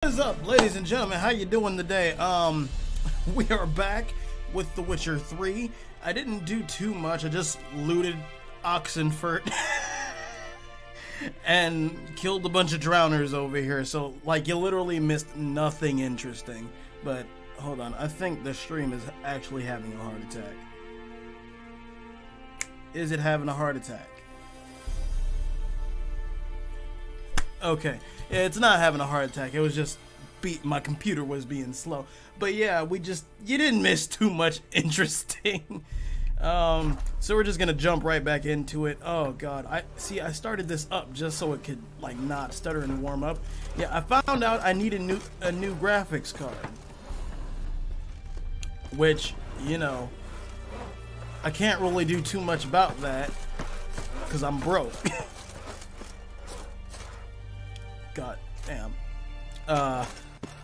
What is up, ladies and gentlemen? How you doing today? We are back with The Witcher 3. I didn't do too much. I just looted Oxenfurt and killed a bunch of drowners over here. So, like, you literally missed nothing interesting. But, hold on. I think the stream is actually having a heart attack. Is it having a heart attack? Okay. Yeah, it's not having a heart attack. It was just my computer was being slow. But yeah, you didn't miss too much interesting. So we're just gonna jump right back into it. Oh god, I started this up just so it could like not stutter and warm up. Yeah, I found out I need a new graphics card, which, you know, I can't really do too much about that because I'm broke. God damn.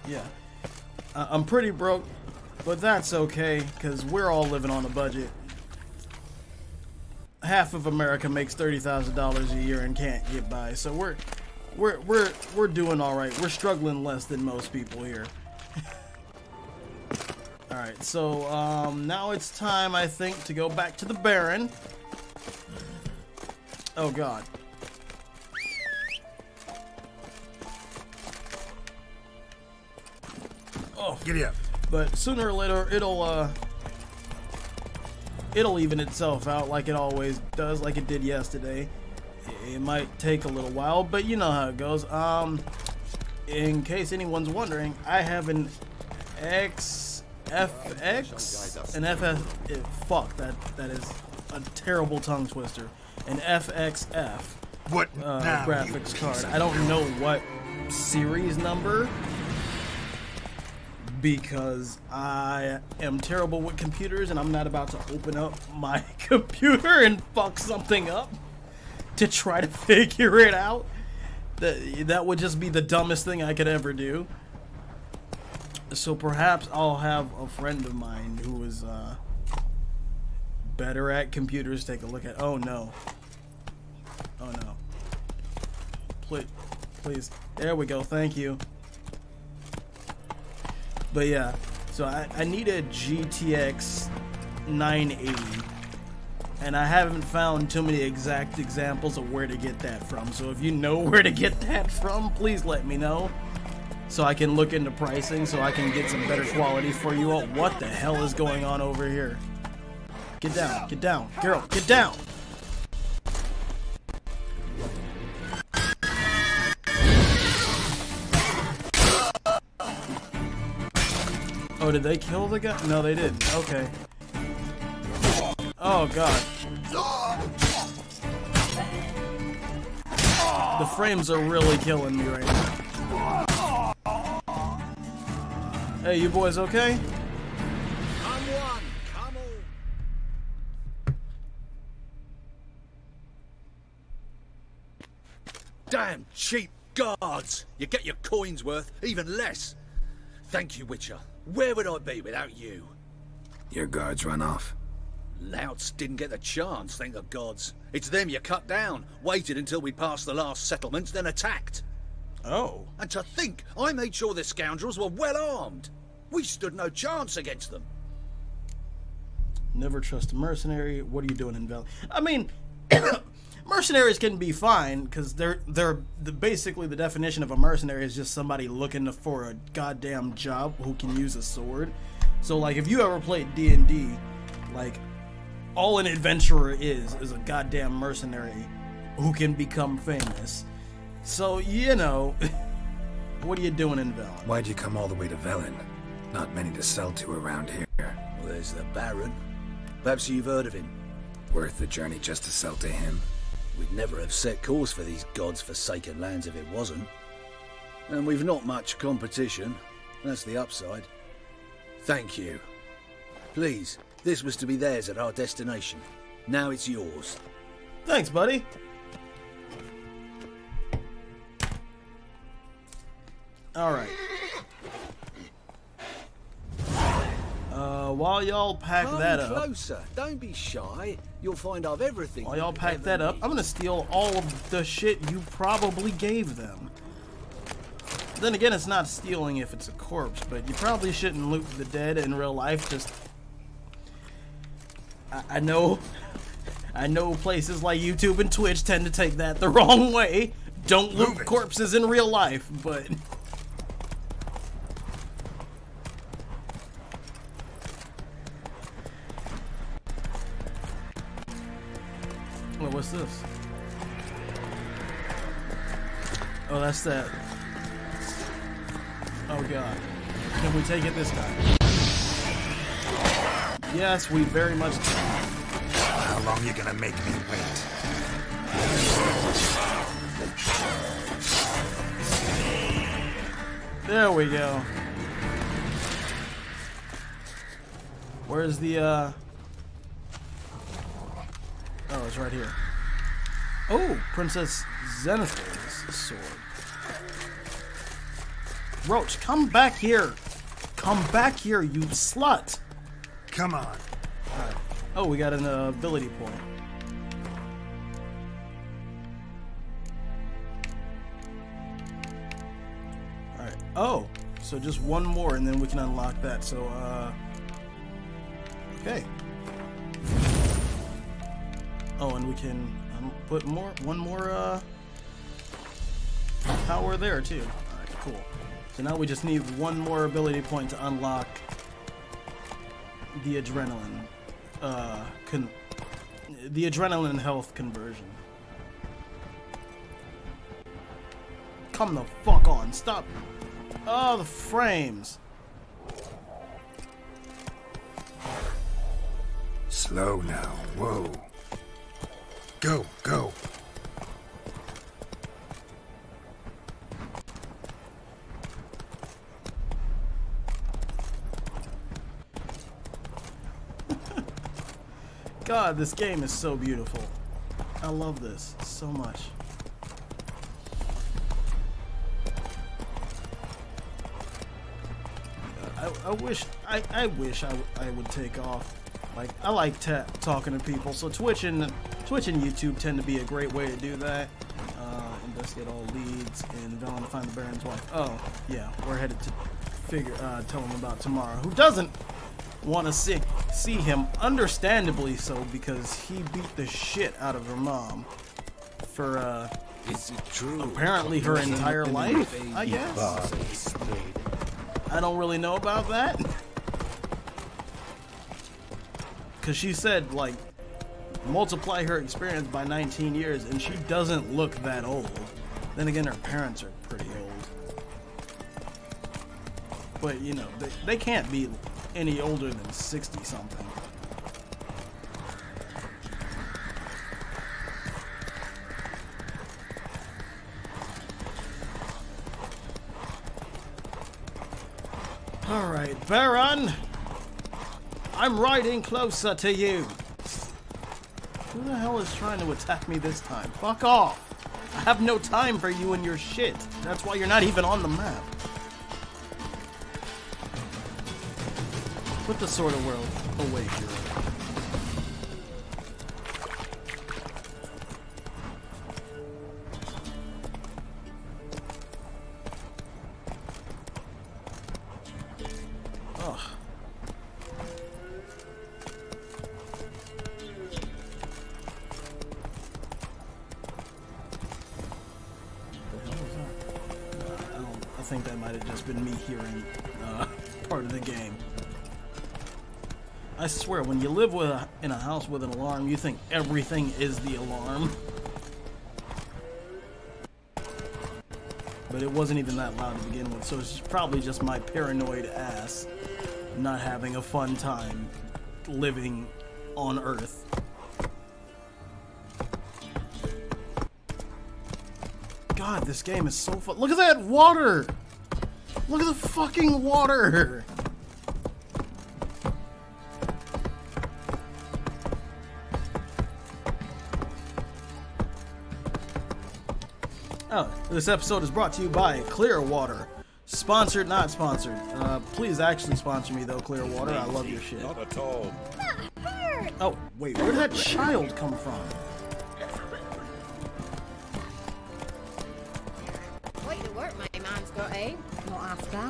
Yeah. I'm pretty broke, but that's okay, because we're all living on a budget. Half of America makes $30,000 a year and can't get by, so we're doing all right. We're struggling less than most people here. All right, so now it's time, I think, to go back to the Baron. Oh god. Oh, giddy up. But sooner or later it'll even itself out like it always does, like it did yesterday. It might take a little while, but you know how it goes. In case anyone's wondering, I have an FX, fuck, that is a terrible tongue twister. An FXF graphics card. I don't know what series number, because I am terrible with computers and I'm not about to open up my computer and fuck something up to try to figure it out. That would just be the dumbest thing I could ever do. So perhaps I'll have a friend of mine who is better at computers take a look at. Oh no. Oh no. Please. There we go. Thank you. But yeah, so I need a GTX 980, and I haven't found too many exact examples of where to get that from. So if you know where to get that from, please let me know, so I can look into pricing, so I can get some better quality for you all. What the hell is going on over here? Get down, Geralt, get down! Oh, did they kill the guy? No, they didn't. Okay. Oh, God. The frames are really killing me right now. Hey, you boys okay? Come on, come on. Damn cheap guards. You get your coins worth, even less. Thank you, Witcher. Where would I be without you? Your guards run off. Louts didn't get the chance, thank the gods. It's them you cut down, waited until we passed the last settlements, then attacked. Oh. And to think, I made sure the scoundrels were well armed. We stood no chance against them. Never trust a mercenary. What are you doing in Valley? I mean, mercenaries can be fine, because they're basically the definition of a mercenary is just somebody looking for a goddamn job who can use a sword. So like, if you ever played D&D, like, all an adventurer is a goddamn mercenary who can become famous. So, you know, what are you doing in Velen? Why'd you come all the way to Velen? Not many to sell to around here. Well, there's the Baron. Perhaps you've heard of him. Worth the journey just to sell to him? We'd never have set course for these gods-forsaken lands if it wasn't. And we've not much competition. That's the upside. Thank you. Please, this was to be theirs at our destination. Now it's yours. Thanks, buddy. Alright. While y'all pack that up... closer. Don't be shy. You'll find I've everything. While y'all pack that up, I'm gonna steal all of the shit you probably gave them. Then again, it's not stealing if it's a corpse, but you probably shouldn't loot the dead in real life. Just, I know places like YouTube and Twitch tend to take that the wrong way. Don't loot corpses in real life, but... Oh, what's this? Oh, that's that. Oh god. Can we take it this time? Yes, we very much can. How long you gonna make me wait? There we go. Where's the Oh, it's right here. Oh, Princess Zenith's sword. Roach, come back here. Come back here, you slut. Come on. Alright. Oh, we got an ability point. Alright. Oh, so just one more and then we can unlock that. So, okay. Oh, and we can put one more power there too. Alright, cool. So now we just need one more ability point to unlock the adrenaline. The adrenaline health conversion. Come the fuck on, stop. Oh, the frames. Slow now. Whoa. Go, go. God, this game is so beautiful. I love this so much. I wish I would take off. Like, I like talking to people, so Twitch and YouTube tend to be a great way to do that. Investigate all leads and Velen to find the Baron's wife. Oh, yeah, we're headed to tell him about Tamara, who doesn't want to see him, understandably so, because he beat the shit out of her mom for Is it true? apparently her entire life, I guess. I don't really know about that, because she said, like, multiply her experience by 19 years and she doesn't look that old. Then again, her parents are pretty old, but you know, they can't be any older than 60 something. Alright, Baron, I'm riding closer to you. Who the hell is trying to attack me this time? Fuck off. I have no time for you and your shit. That's why you're not even on the map. Put the sword of world away, Geralt. Ugh. I think that might have just been me hearing part of the game. I swear, when you live in a house with an alarm, you think everything is the alarm. But it wasn't even that loud to begin with, so it's probably just my paranoid ass not having a fun time living on Earth. God, this game is so fun. Look at that water! Look at the fucking water! Oh, this episode is brought to you by Clearwater. Sponsored, not sponsored. Please actually sponsor me though, Clearwater. I love your shit. Not at all. Oh, wait, where did that child come from? Way to work my man's got, eh?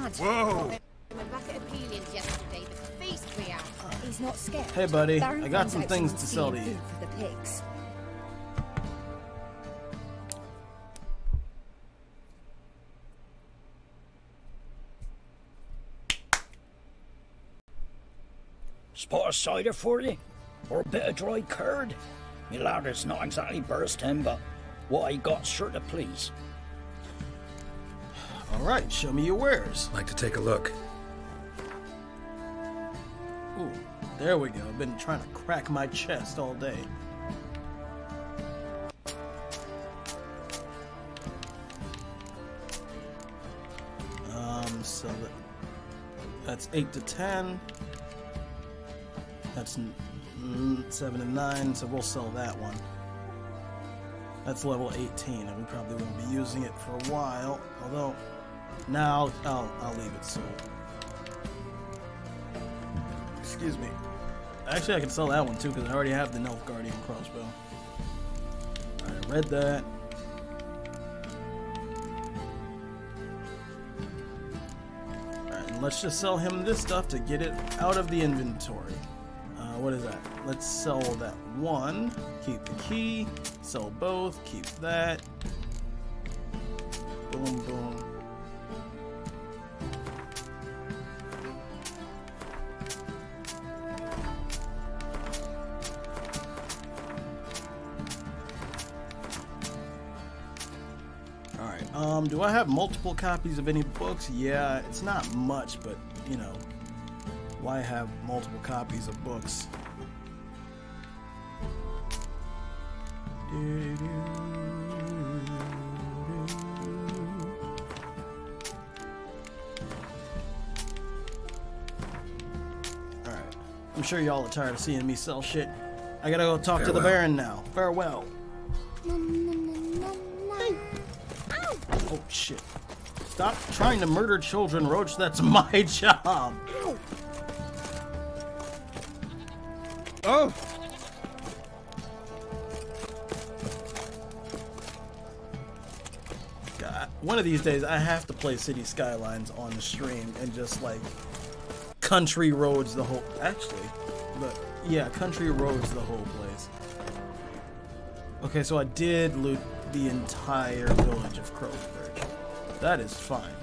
mad. Whoa! We were back at Apelian's yesterday, the feast we had. He's not scared. Hey, buddy. Baron I got finds some out things to someone's sell to stealing you. food for the pigs. Spot of cider for you? Or a bit of dry curd? Me ladder's not exactly bursting, but what I got's sure to please. Alright, show me your wares. Like to take a look. Ooh, there we go. I've been trying to crack my chest all day. So that's 8 to 10. That's 7 and 9, so we'll sell that one. That's level 18, and we probably won't be using it for a while. Although, now I'll leave it sold. Excuse me. Actually, I can sell that one too because I already have the Nilfgaardian crossbow. I read that. Alright, and let's just sell him this stuff to get it out of the inventory. What is that? Let's sell that one. Keep the key. Sell both. Keep that. Boom, boom. Alright, do I have multiple copies of any books? Yeah, it's not much, but, you know, why have multiple copies of books? Alright, I'm sure y'all are tired of seeing me sell shit. I gotta go talk to the Baron now. Farewell. Oh shit. Stop trying to murder children, Roach. That's my job. Oh! God, one of these days I have to play City Skylines on the stream and just like country roads the whole. Actually, but yeah, country roads the whole place. Okay, so I did loot the entire village of Crowsbridge. That is fine.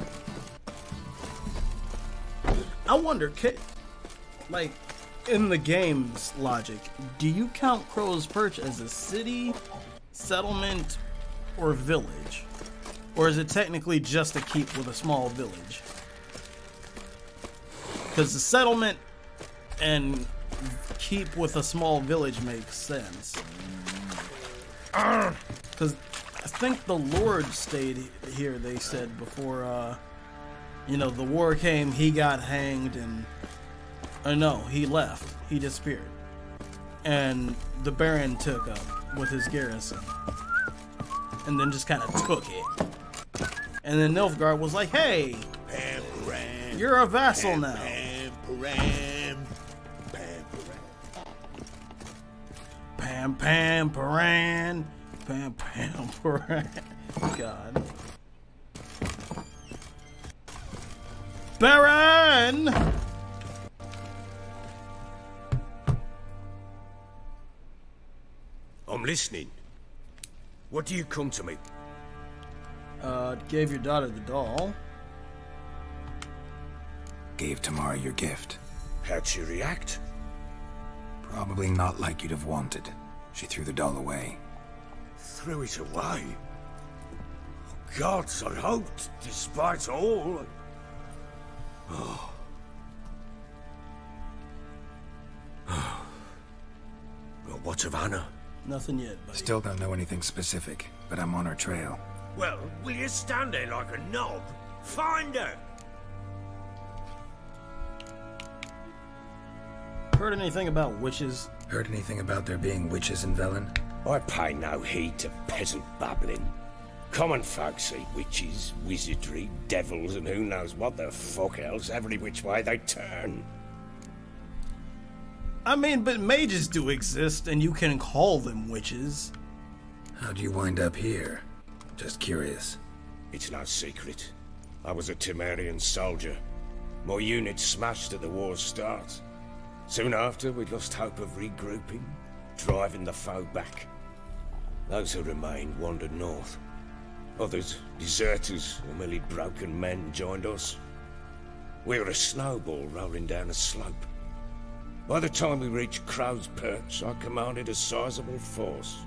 I wonder, like, in the game's logic, do you count Crow's Perch as a city, settlement, or village? Or is it technically just a keep with a small village? Because the settlement and keep with a small village makes sense. Because I think the Lord stayed here, they said, before, you know, the war came, he got hanged, and... no, he left. He disappeared. And the Baron took up with his garrison. And then just kind of took it. And then Nilfgaard was like, hey, you're a vassal now. Pam, pam, paran. Pam, pam, paran. God. Baron! I'm listening. What do you come to me? Gave your daughter the doll. Gave Tamara your gift. How'd she react? Probably not like you'd have wanted. She threw the doll away. Threw it away? Gods, I hoped, despite all. Oh. Well, what of Anna? Nothing yet, buddy. Still don't know anything specific, but I'm on her trail. Well, will you stand there like a knob? Find her! Heard anything about witches? Heard anything about there being witches in Velen? I pay no heed to peasant babbling. Common folk see witches, wizardry, devils, and who knows what the fuck else every which way they turn. I mean, but mages do exist, and you can call them witches. How'd you wind up here? Just curious. It's no secret. I was a Temerian soldier. My unit smashed at the war's start. Soon after, we lost hope of regrouping, driving the foe back. Those who remained wandered north. Others, deserters or merely broken men, joined us. We were a snowball rolling down a slope. By the time we reached Crow's Perch, I commanded a sizable force.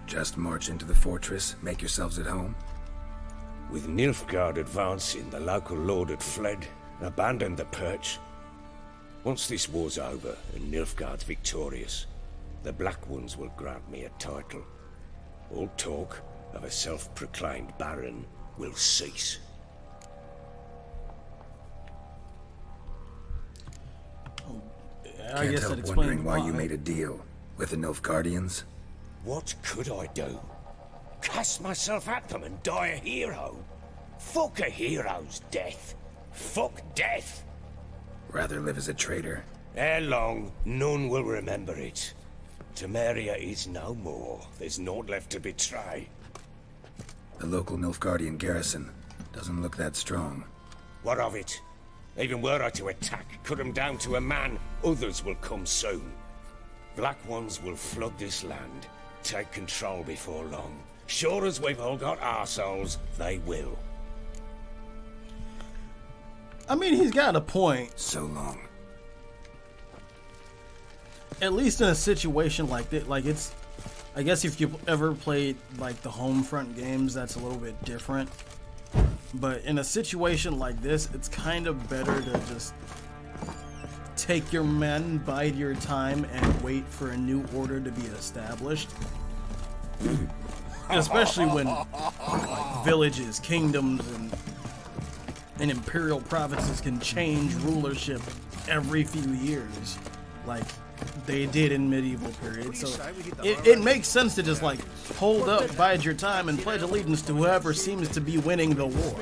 Just march into the fortress, make yourselves at home? With Nilfgaard advancing, the local lord had fled, abandoned the Perch. Once this war's over and Nilfgaard's victorious, the Black Ones will grant me a title. All talk of a self-proclaimed baron will cease. I Can't guess help that explains wondering why you made a deal with the Nilfgaardians. What could I do? Cast myself at them and die a hero? Fuck a hero's death. Fuck death. Rather live as a traitor. Ere long, none will remember it. Temeria is no more. There's naught left to betray. The local Nilfgaardian garrison doesn't look that strong. What of it? Even were I to attack, cut them down to a man, others will come soon. Black Ones will flood this land, take control before long. Sure as we've all got arseholes, they will. I mean, he's got a point. So long. At least in a situation like that, like it's... I guess if you've ever played, like, the Homefront games, that's a little bit different. But in a situation like this, it's kind of better to just take your men, bide your time, and wait for a new order to be established. Especially when like, villages, kingdoms, and imperial provinces can change rulership every few years, like they did in medieval periods. So it makes sense to just like hold up, bide your time, and pledge allegiance to whoever seems to be winning the war.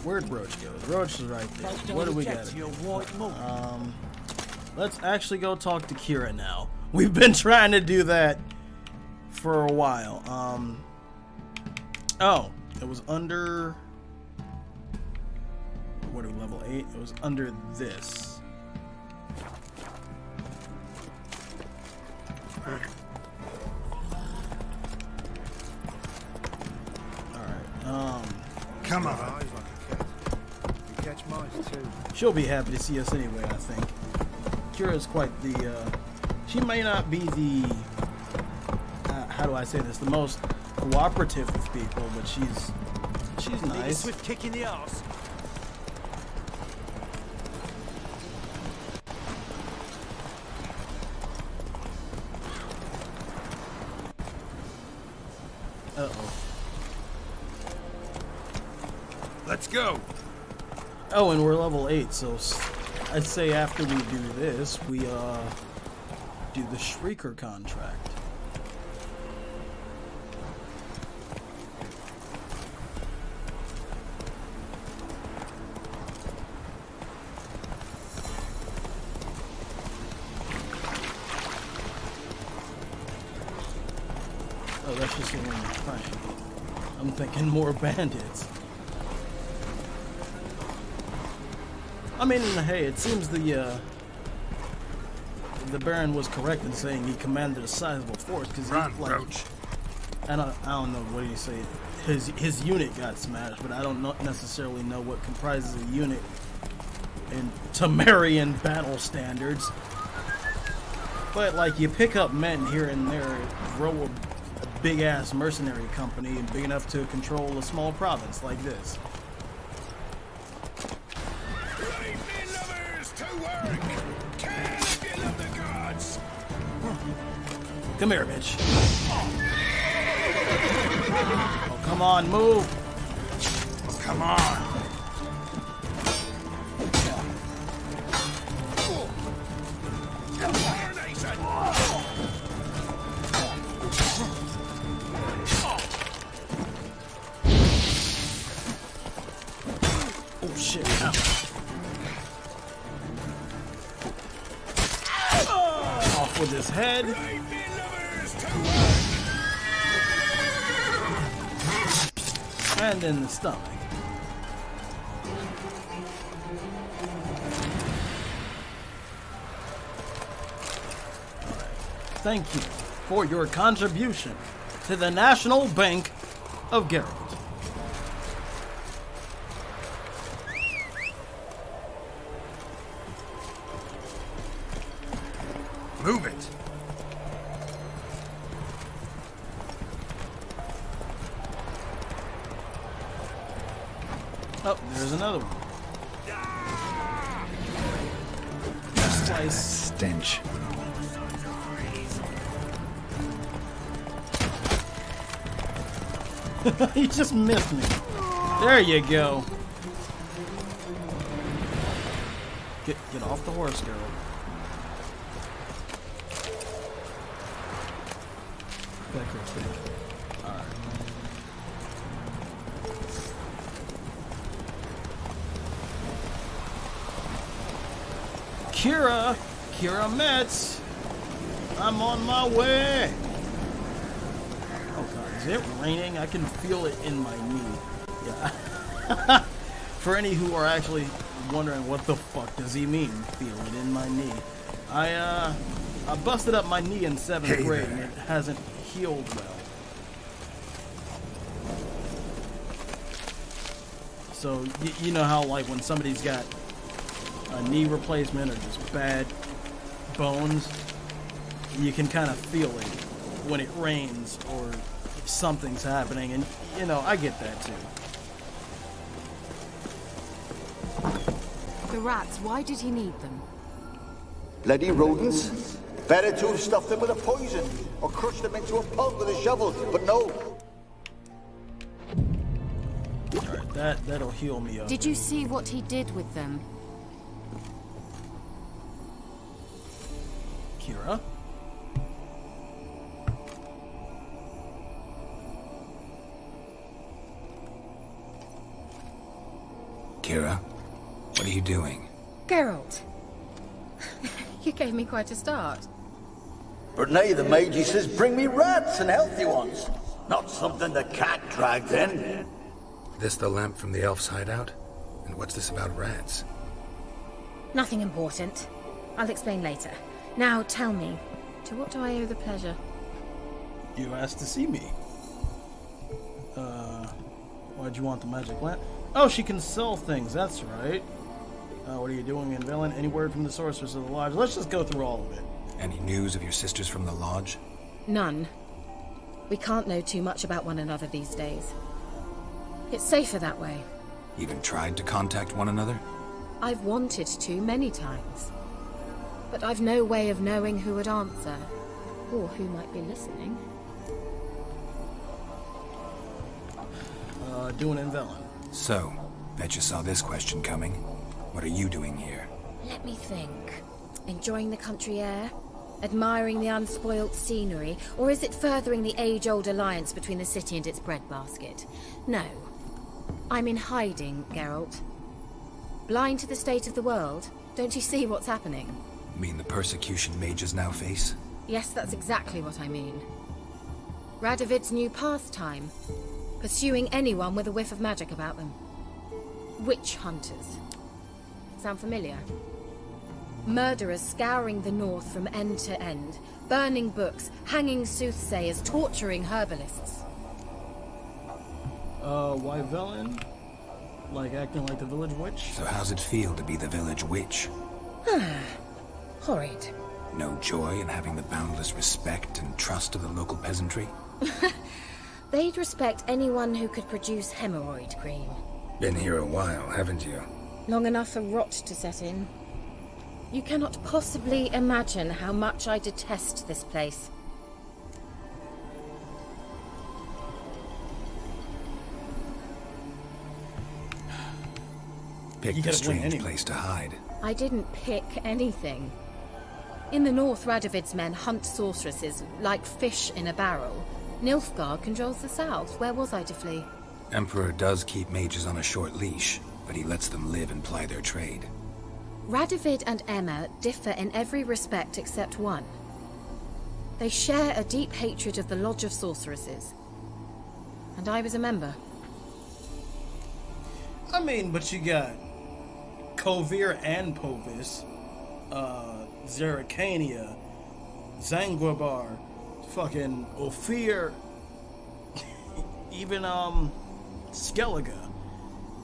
Where'd Roach go? Roach is right there. What do we got? Let's actually go talk to Keira now. We've been trying to do that for a while. Oh, it was under... What are we, level 8? It was under this. Alright, come on. she'll be happy to see us anyway, I think. Keira's quite the, she may not be the, how do I say this, the most cooperative with people, but she's nice. A swift kick in the arse. Uh-oh. Let's go. Oh, and we're level 8, so I'd say after we do this, we, do the Shrieker contract. Oh, that's just the one crushing. I'm thinking more bandits. I mean, hey, it seems the Baron was correct in saying he commanded a sizable force because like, Roach. I don't know what do you say. His unit got smashed, but I don't necessarily know what comprises a unit in Temerian battle standards. But like, you pick up men here and there, grow a big ass mercenary company, and big enough to control a small province like this. Come here, bitch. Oh, come on, move. Oh, come on. his head. And in the stomach. Thank you for your contribution to the National Bank of Geralt. Move it. Oh, there's another one. Slice. Stench. He just missed me. There you go. Get off the horse, girl. Back here, quick. Alright. Keira Metz. I'm on my way. Oh god, is it raining? I can feel it in my knee. Yeah. For any who are actually wondering what the fuck does he mean, feel it in my knee. I busted up my knee in 7th grade and it hasn't healed well. So, you know how like when somebody's got a knee replacement or just bad bones, you can kind of feel it when it rains or something's happening, and you know, I get that too. The rats, why did he need them? Bloody rodents. Better to have stuffed them with a poison or crushed them into a pulp with a shovel, but no. Alright, that'll heal me up. Did you see what he did with them? Keira? Keira, what are you doing? Geralt. You gave me quite a start. But now the mage says bring me rats and healthy ones. Not something the cat dragged in. This the lamp from the elf's hideout? And what's this about rats? Nothing important. I'll explain later. Now tell me, to what do I owe the pleasure? You asked to see me. Why'd you want the magic lamp? Oh, she can sell things, that's right. What are you doing in Velen? Any word from the sorceress of the lodge? Let's just go through all of it. Any news of your sisters from the lodge? None. We can't know too much about one another these days. It's safer that way. Even tried to contact one another? I've wanted to many times. But I've no way of knowing who would answer, or who might be listening. Doing in Velen. So, bet you saw this question coming. What are you doing here? Let me think. Enjoying the country air? Admiring the unspoilt scenery? Or is it furthering the age-old alliance between the city and its breadbasket? No. I'm in hiding, Geralt. Blind to the state of the world? Don't you see what's happening? You mean the persecution mages now face? Yes, that's exactly what I mean. Radovid's new pastime. Pursuing anyone with a whiff of magic about them. Witch hunters. Sound familiar? Murderers scouring the north from end to end. Burning books, hanging soothsayers, torturing herbalists. Why Velen? Like acting like the village witch? So how's it feel to be the village witch? Horrid. No joy in having the boundless respect and trust of the local peasantry? They'd respect anyone who could produce hemorrhoid cream. Been here a while, haven't you? Long enough for rot to set in. You cannot possibly imagine how much I detest this place. Picked a strange place to hide. I didn't pick anything. In the north, Radovid's men hunt sorceresses like fish in a barrel. Nilfgaard controls the south. Where was I to flee? Emperor does keep mages on a short leash, but he lets them live and ply their trade. Radovid and Emma differ in every respect except one. They share a deep hatred of the Lodge of Sorceresses. And I was a member. I mean, but you got Kovir and Povis, Zerrikania, Zanguibar, fucking Ophir, even Skellige.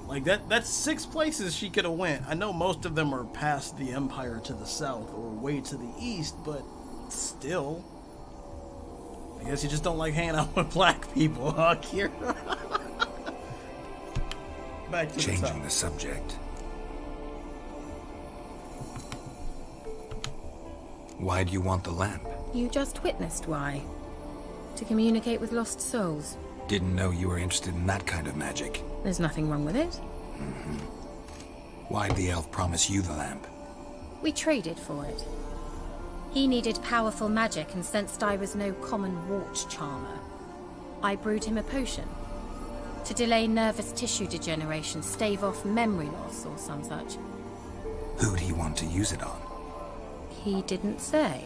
Like that's 6 places she could have went. I know most of them are past the Empire to the south or way to the east, but still. I guess you just don't like hanging out with black people, huh, Keira? Back to Changing the subject. Why do you want the lamp? You just witnessed why. To communicate with lost souls. Didn't know you were interested in that kind of magic. There's nothing wrong with it. Why'd the elf promise you the lamp? We traded for it. He needed powerful magic and sensed I was no common wart charmer. I brewed him a potion. To delay nervous tissue degeneration, stave off memory loss or some such. Who'd he want to use it on? He didn't say.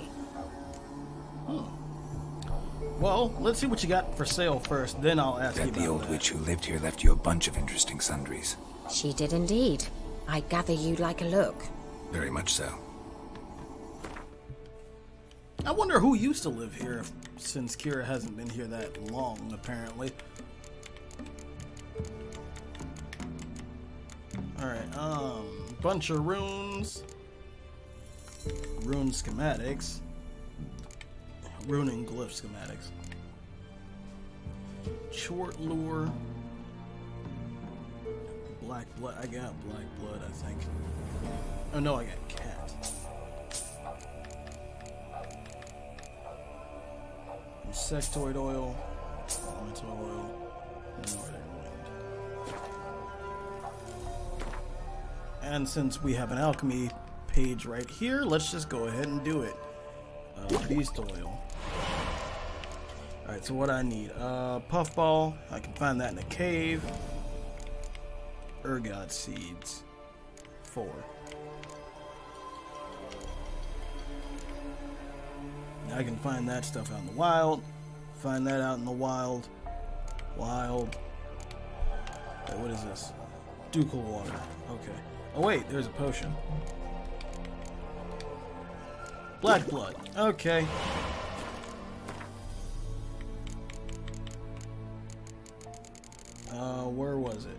Well, let's see what you got for sale first, then I'll ask you Bet about the old that. witch who lived here left you a bunch of interesting sundries. She did indeed. I gather you'd like a look. Very much so. I wonder who used to live here, since Keira hasn't been here that long, apparently. Alright, bunch of runes. Rune schematics. Rune and glyph schematics. Short lure. Black blood. I got black blood, I think. Oh no, I got cat. Insectoid oil. Elemental oil. Northern wind. And since we have an alchemy page right here, let's just go ahead and do it. Beast oil. Alright, so what I need? Puffball. I can find that in a cave. Ergot seeds. 4. I can find that stuff out in the wild. Find that out in the wild. Wild. Wait, what is this? Ducal water. Okay. Oh wait, there's a potion. Black blood. Okay. Where was it?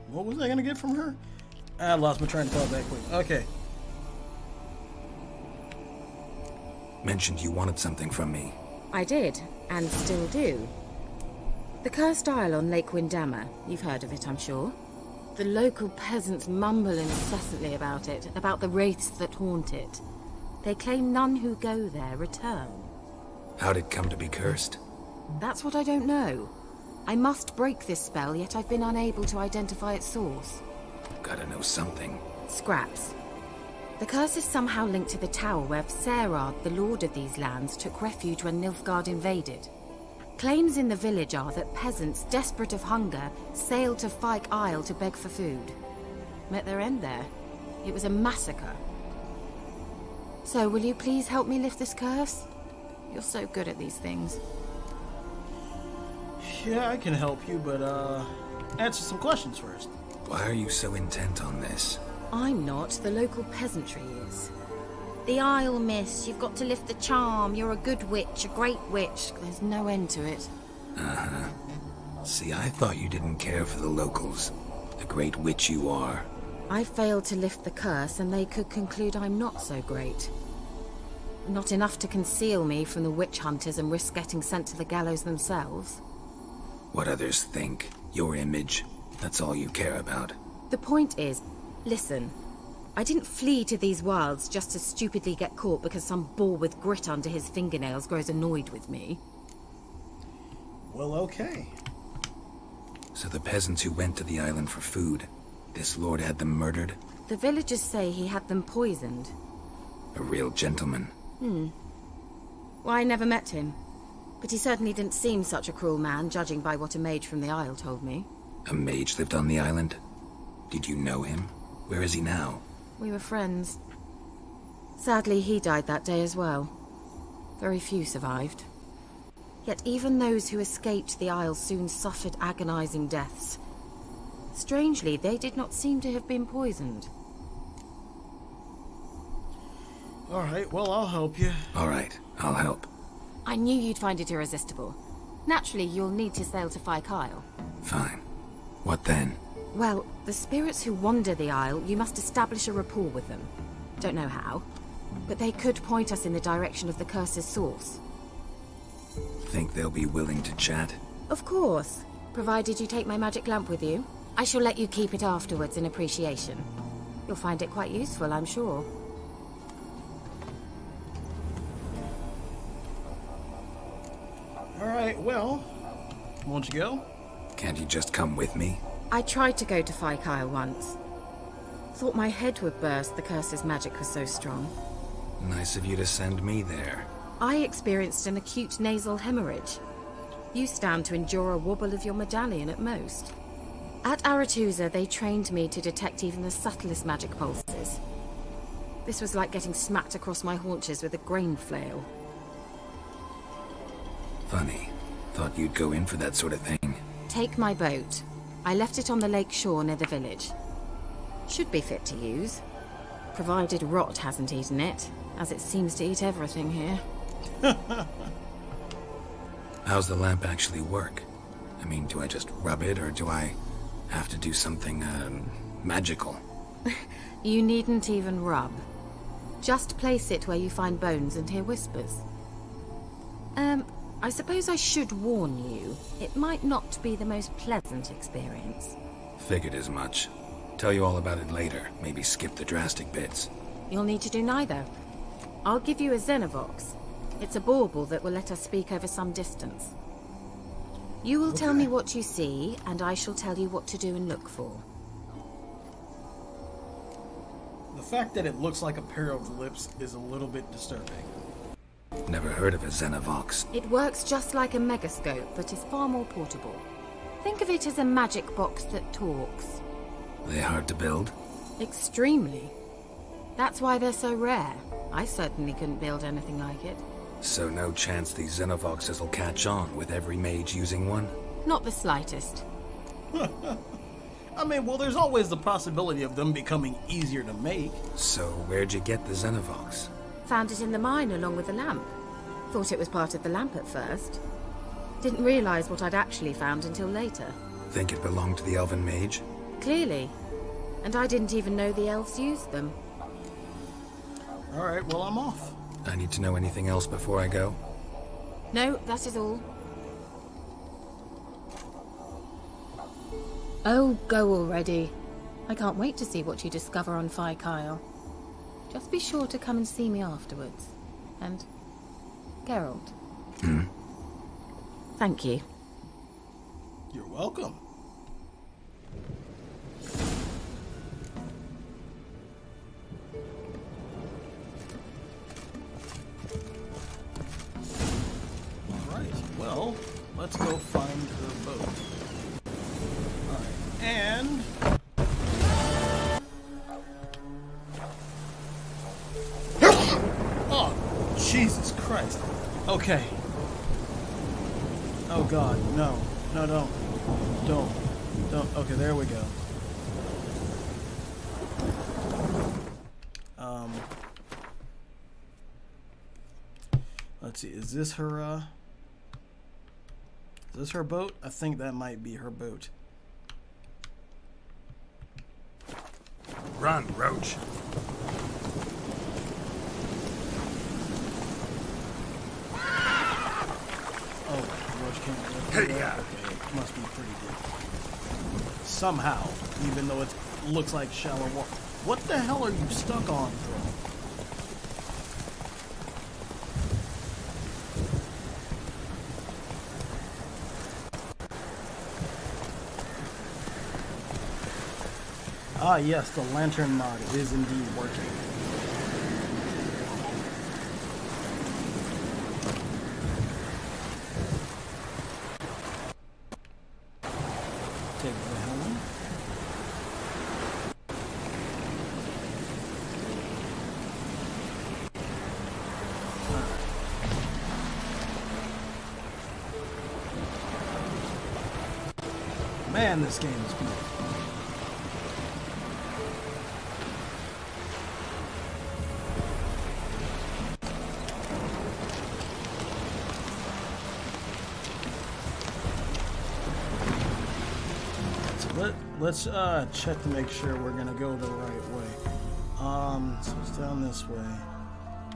What was I gonna get from her? I lost my train of thought that quick. Okay. Mentioned you wanted something from me. I did, and still do. The cursed isle on Lake Windammer. You've heard of it, I'm sure. The local peasants mumble incessantly about it, about the wraiths that haunt it. They claim none who go there return. How'd it come to be cursed? That's what I don't know. I must break this spell, yet I've been unable to identify its source. Gotta know something. Scraps. The curse is somehow linked to the tower where Serard, the lord of these lands, took refuge when Nilfgaard invaded. Claims in the village are that peasants, desperate of hunger, sailed to Fyke Isle to beg for food. Met their end there. It was a massacre. So, will you please help me lift this curse? You're so good at these things. Yeah, I can help you, but answer some questions first. Why are you so intent on this? I'm not. The local peasantry is. The Isle, miss. You've got to lift the charm. You're a good witch, a great witch. There's no end to it. Uh-huh. See, I thought you didn't care for the locals. The great witch you are. I failed to lift the curse, and they could conclude I'm not so great. Not enough to conceal me from the witch hunters and risk getting sent to the gallows themselves. What others think, your image, that's all you care about. The point is, listen, I didn't flee to these wilds just to stupidly get caught because some boar with grit under his fingernails grows annoyed with me. Well, okay. So the peasants who went to the island for food, this lord had them murdered? The villagers say he had them poisoned. A real gentleman. Well, I never met him. But he certainly didn't seem such a cruel man, judging by what a mage from the Isle told me. A mage lived on the island? Did you know him? Where is he now? We were friends. Sadly, he died that day as well. Very few survived. Yet even those who escaped the Isle soon suffered agonizing deaths. Strangely, they did not seem to have been poisoned. Alright, well, I'll help you. Alright, I'll help. I knew you'd find it irresistible. Naturally, you'll need to sail to Kyle. Fine. What then? Well, the spirits who wander the Isle, you must establish a rapport with them. Don't know how, but they could point us in the direction of the curse's source. Think they'll be willing to chat? Of course, provided you take my magic lamp with you. I shall let you keep it afterwards in appreciation. You'll find it quite useful, I'm sure. Alright, well, won't you go? Can't you just come with me? I tried to go to Kyle once. Thought my head would burst, the curse's magic was so strong. Nice of you to send me there. I experienced an acute nasal hemorrhage. You stand to endure a wobble of your medallion at most. At Aretusa, they trained me to detect even the subtlest magic pulses. This was like getting smacked across my haunches with a grain flail. Funny. Thought you'd go in for that sort of thing. Take my boat. I left it on the lake shore near the village. Should be fit to use. Provided rot hasn't eaten it, as it seems to eat everything here. How's the lamp actually work? I mean, do I just rub it, or do I have to do something, magical? You needn't even rub. Just place it where you find bones and hear whispers. I suppose I should warn you. It might not be the most pleasant experience. Figured as much. Tell you all about it later. Maybe skip the drastic bits. You'll need to do neither. I'll give you a Xenovox. It's a bauble that will let us speak over some distance. You will tell me what you see, and I shall tell you what to do and look for. The fact that it looks like a pair of lips is a little bit disturbing. Never heard of a Xenovox. It works just like a megascope, but is far more portable. Think of it as a magic box that talks. They hard to build? Extremely. That's why they're so rare. I certainly couldn't build anything like it. So no chance these Xenovoxes will catch on with every mage using one? Not the slightest. I mean, well, there's always the possibility of them becoming easier to make. So where'd you get the Xenovox? Found it in the mine along with the lamp. Thought it was part of the lamp at first. Didn't realize what I'd actually found until later. Think it belonged to the elven mage? Clearly. And I didn't even know the elves used them. Alright, well, I'm off. I need to know anything else before I go? No, that is all. Oh, go already. I can't wait to see what you discover on Kyle. Just be sure to come and see me afterwards. And Geralt. Thank you. You're welcome. Alright, well, let's go find her boat. Alright, and... Oh, Jesus Christ. Okay. Oh God, no. No, don't. Don't. Okay, there we go. Let's see, is this her boat? I think that might be her boat. Run, Roach. Oh, Roach can't lift Hey, it yeah. up? Okay, it must be pretty good. Somehow, even though it looks like shallow water. What the hell are you stuck on, bro? Ah, yes, the lantern mod is indeed working. Take the helm. Man, this game is beautiful. Let's check to make sure we're gonna go the right way. So it's down this way.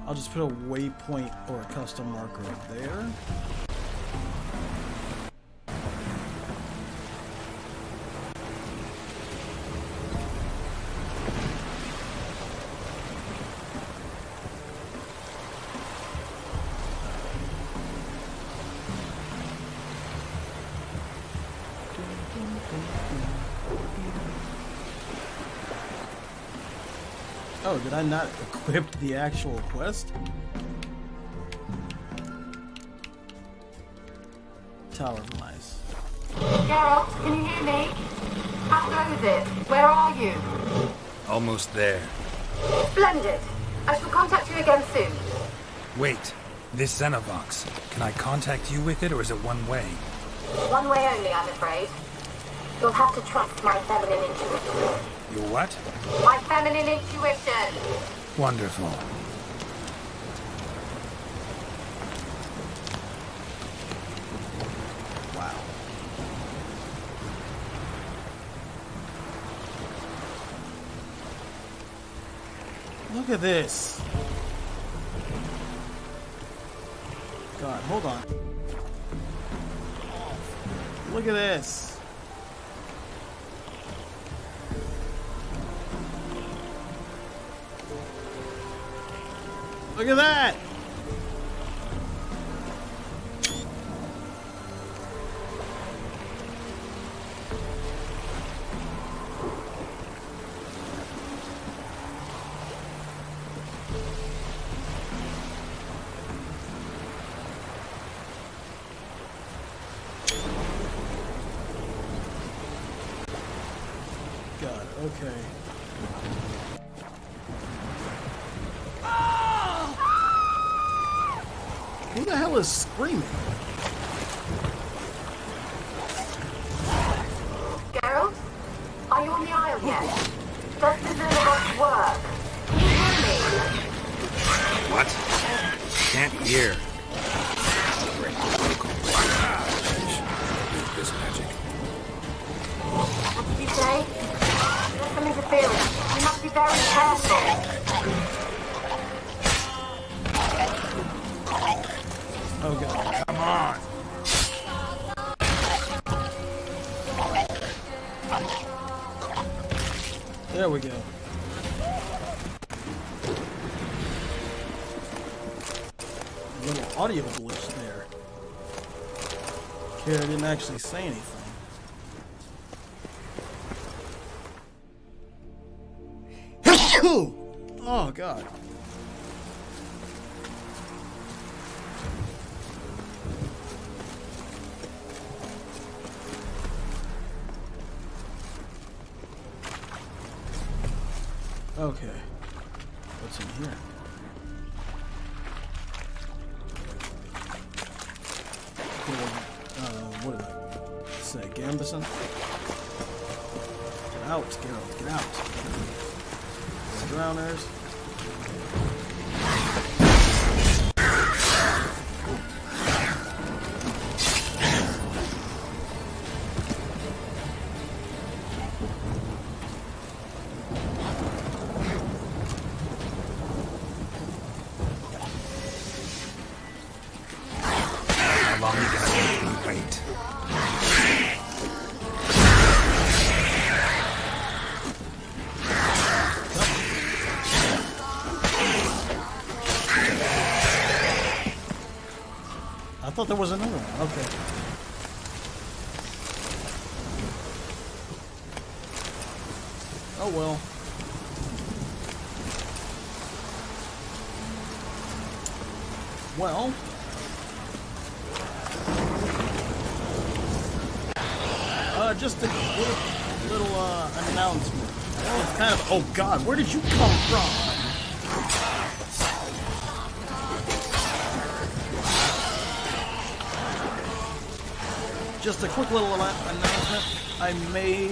I'll just put a waypoint or a custom marker there. Oh, did I not equip the actual quest? Tower of Lies. Geralt, can you hear me? How goes it? Where are you? Almost there. Splendid. I shall contact you again soon. Wait. This Xenovox. Can I contact you with it, or is it one way? One way only, I'm afraid. You'll have to trust my feminine intuition. Your what? My feminine intuition. Wonderful. Wow. Look at this. God, hold on. Look at this. Look at that! God, okay. Who the hell is screaming? Geralt? Are you on the Isle yet? Does the Xenovox work? Can you hear me? What? Can't hear. This magic. What did you say? There's some interference. You must be very careful. Oh God. Come on. There we go. A little audio glitch there. Keira didn't actually say anything. Oh God. Okay. What's in here? What did I say? Gambison? Get out, Geralt. Get out. Drowners. I thought there was another one. Okay. Oh well. Well. Just a little announcement. Well, it's kind of. Oh God, where did you come from? just a quick little announcement. I may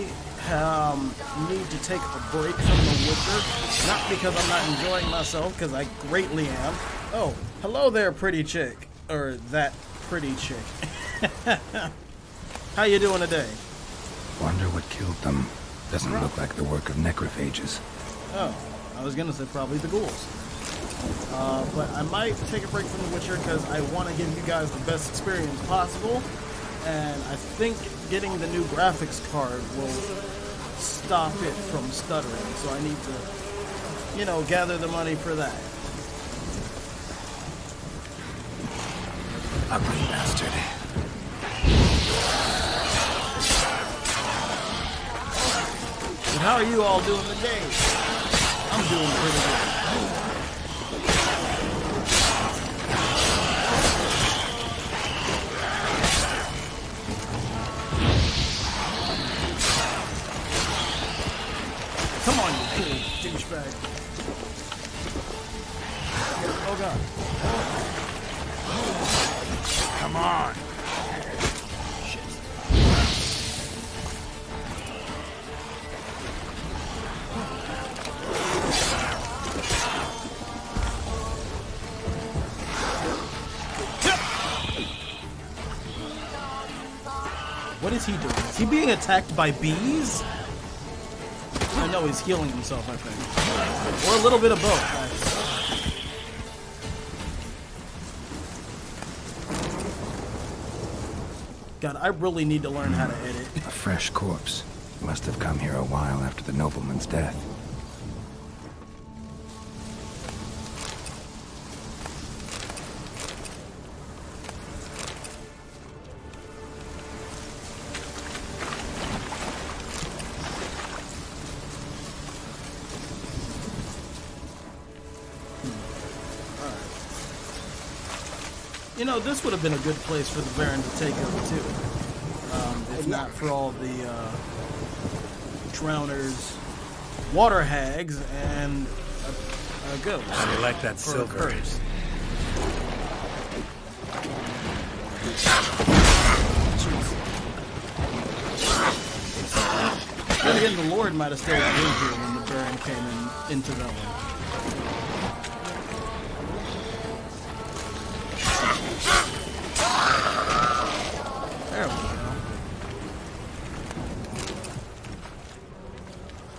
need to take a break from The Witcher. Not because I'm not enjoying myself, because I greatly am. Oh, hello there, pretty chick. Or that pretty chick. How you doing today? Wonder what killed them. Doesn't look like the work of necrophages. Oh, I was gonna say probably the ghouls. But I might take a break from The Witcher because I want to give you guys the best experience possible. And I think getting the new graphics card will stop it from stuttering. So I need to, you know, gather the money for that. Ugly bastard. But how are you all doing today? I'm doing pretty good. Come on, you cool douchebag. Oh god. Come on. Shit. What is he doing? Is he being attacked by bees? I know he's healing himself, I think. Or a little bit of both, actually. God, I really need to learn how to edit. A fresh corpse. Must have come here a while after the nobleman's death. You know, this would have been a good place for the Baron to take over, too. If not for all the drowners, water hags, and a ghost. How do you like that silver? Curse. Then again, the Lord might have still been here when the Baron came into Velen. There we go.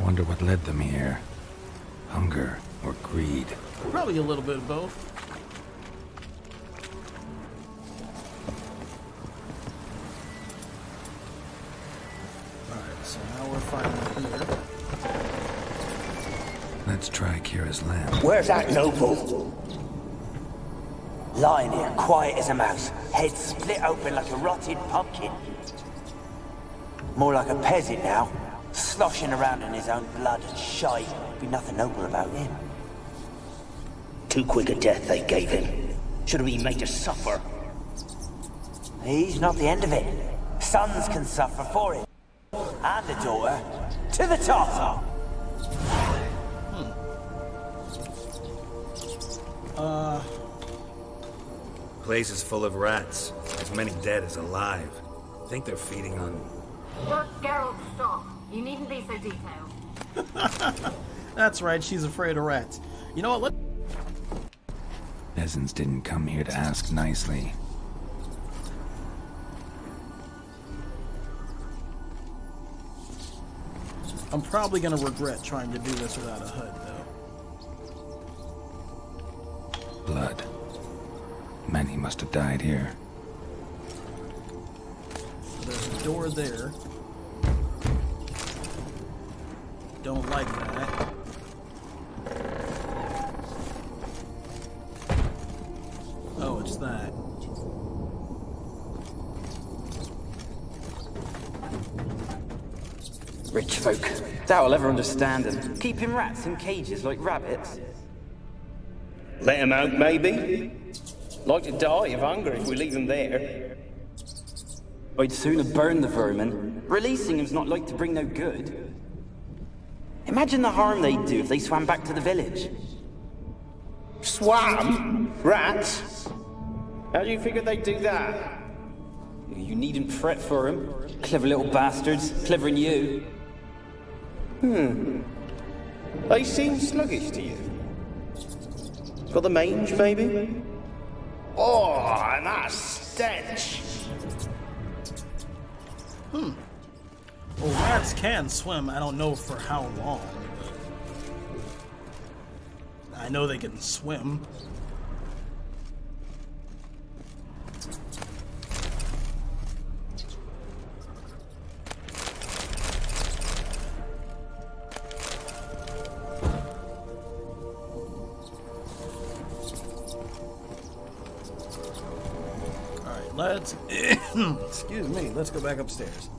Wonder what led them here. Hunger or greed? Probably a little bit of both. Alright, so now we're finally here. Let's try Keira's lamp. Where's that noble? Lying here, quiet as a mouse, head split open like a rotted pumpkin. More like a peasant now, sloshing around in his own blood and shite. Be nothing noble about him. Too quick a death they gave him. Should have been made to suffer. He's not the end of it. Sons can suffer for it. And a daughter. To the top! Place is full of rats. As many dead as alive. Think they're feeding on... Geralt, stop. You needn't be so detailed. That's right, she's afraid of rats. You know what? Peasants didn't come here to ask nicely. I'm probably gonna regret trying to do this without a HUD, though. Blood. Many must have died here. There's a door there. Don't like that. Oh, it's that. Rich folk. Doubt I'll ever understand them. Keeping rats in cages like rabbits. Let him out, maybe? Like to die of hunger if we leave him there. I'd sooner burn the vermin. Releasing him's not like to bring no good. Imagine the harm they'd do if they swam back to the village. Swam? Rats? How do you figure they'd do that? You needn't fret for him. Clever little bastards. Clever than you. They seem sluggish to you. Got the mange, maybe? Oh, and that stench! Well, rats can swim. I don't know for how long. I know they can swim. Let's excuse me, let's go back upstairs.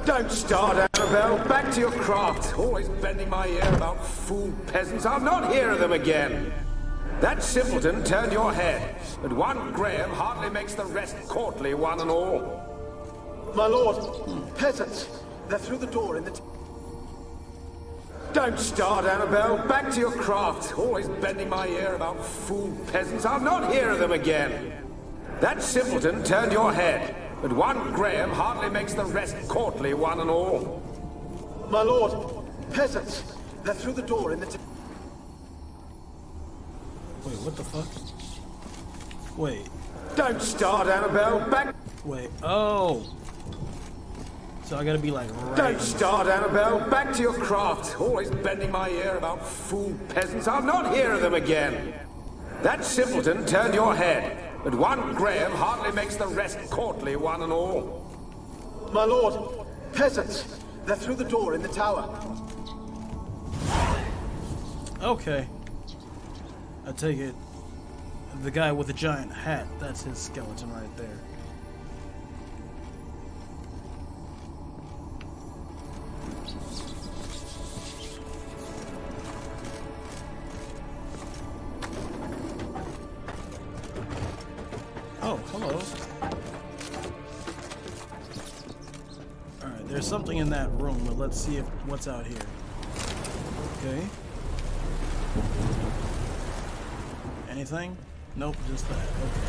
Don't start, Annabelle. Back to your craft. Always bending my ear about fool peasants. I'll not hear of them again. That simpleton turned your head, but one Graham hardly makes the rest courtly, one and all. My lord, peasants. They're through the door in the... Don't start, Annabelle. Back to your craft. Always bending my ear about fool peasants. I'll not hear of them again. That simpleton turned your head, but one Graham hardly makes the rest courtly, one and all. My lord, peasants. They're through the door in the... Wait, what the fuck? Wait. Don't start, Annabelle. Back. Wait. Oh. So I gotta be like right. Don't start, Annabelle. Back to your craft. Always bending my ear about fool peasants. I'll not hear of them again. That simpleton turned your head, but one Graham hardly makes the rest courtly, one and all. My lord, peasants. They're through the door in the tower. Okay. I take it, the guy with the giant hat, that's his skeleton right there. Oh, hello. Alright, there's something in that room, but let's see what's out here. Okay. Anything? Nope, just that. Okay.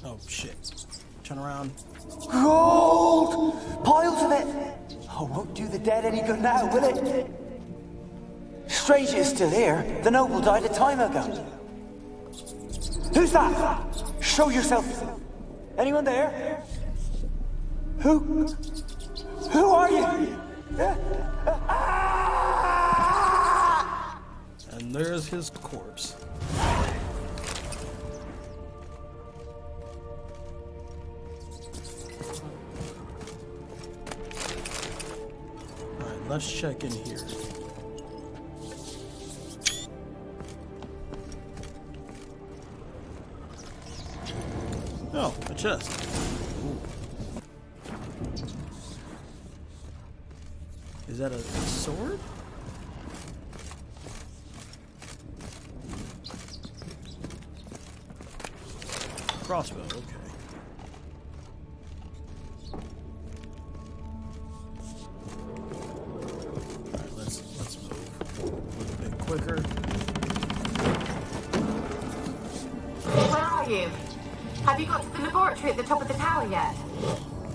Oh shit. Turn around. Gold! Piles of it! Oh, won't do the dead any good now, will it? Strange it's still here. The noble died a time ago. Who's that? Show yourself. Anyone there? Who are you? And there's his corpse. Alright, let's check in here. Oh, a chest. Ooh. Is that a sword? Crossbow, okay. Alright, let's move a little bit quicker. Where are you? Have you got to the laboratory at the top of the tower yet?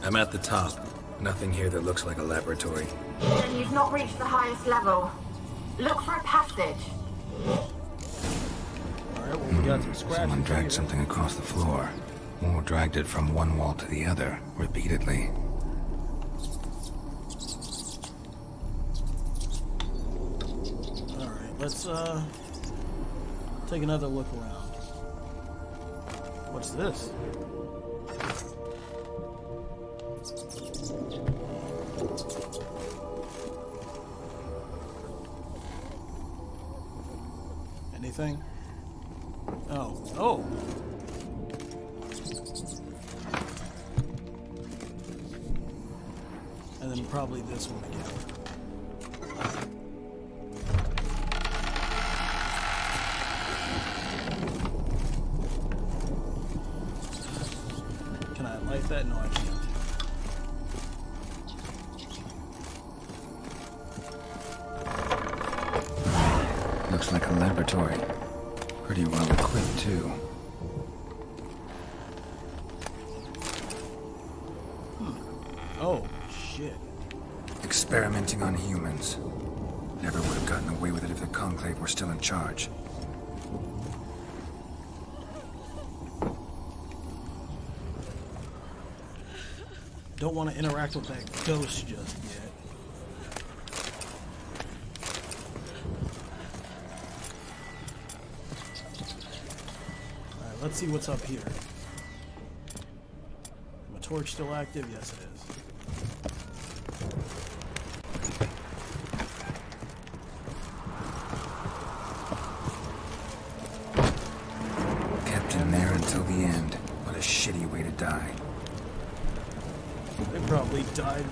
I'm at the top. Nothing here that looks like a laboratory. Then you've not reached the highest level. Look for a passage. Alright, well, we got some scratches. Someone dragged something across the floor. Or dragged it from one wall to the other, repeatedly. Alright, let's take another look around. What's this? Anything? Oh. And then probably this one again. Can I light that? No, I can't. Looks like a laboratory. Pretty well equipped, too. Oh, shit. Experimenting on humans. Never would have gotten away with it if the Conclave were still in charge. Don't want to interact with that ghost just yet. Alright, let's see what's up here. My torch still active? Yes, it is. Kept in there until the end. What a shitty way to die. They probably died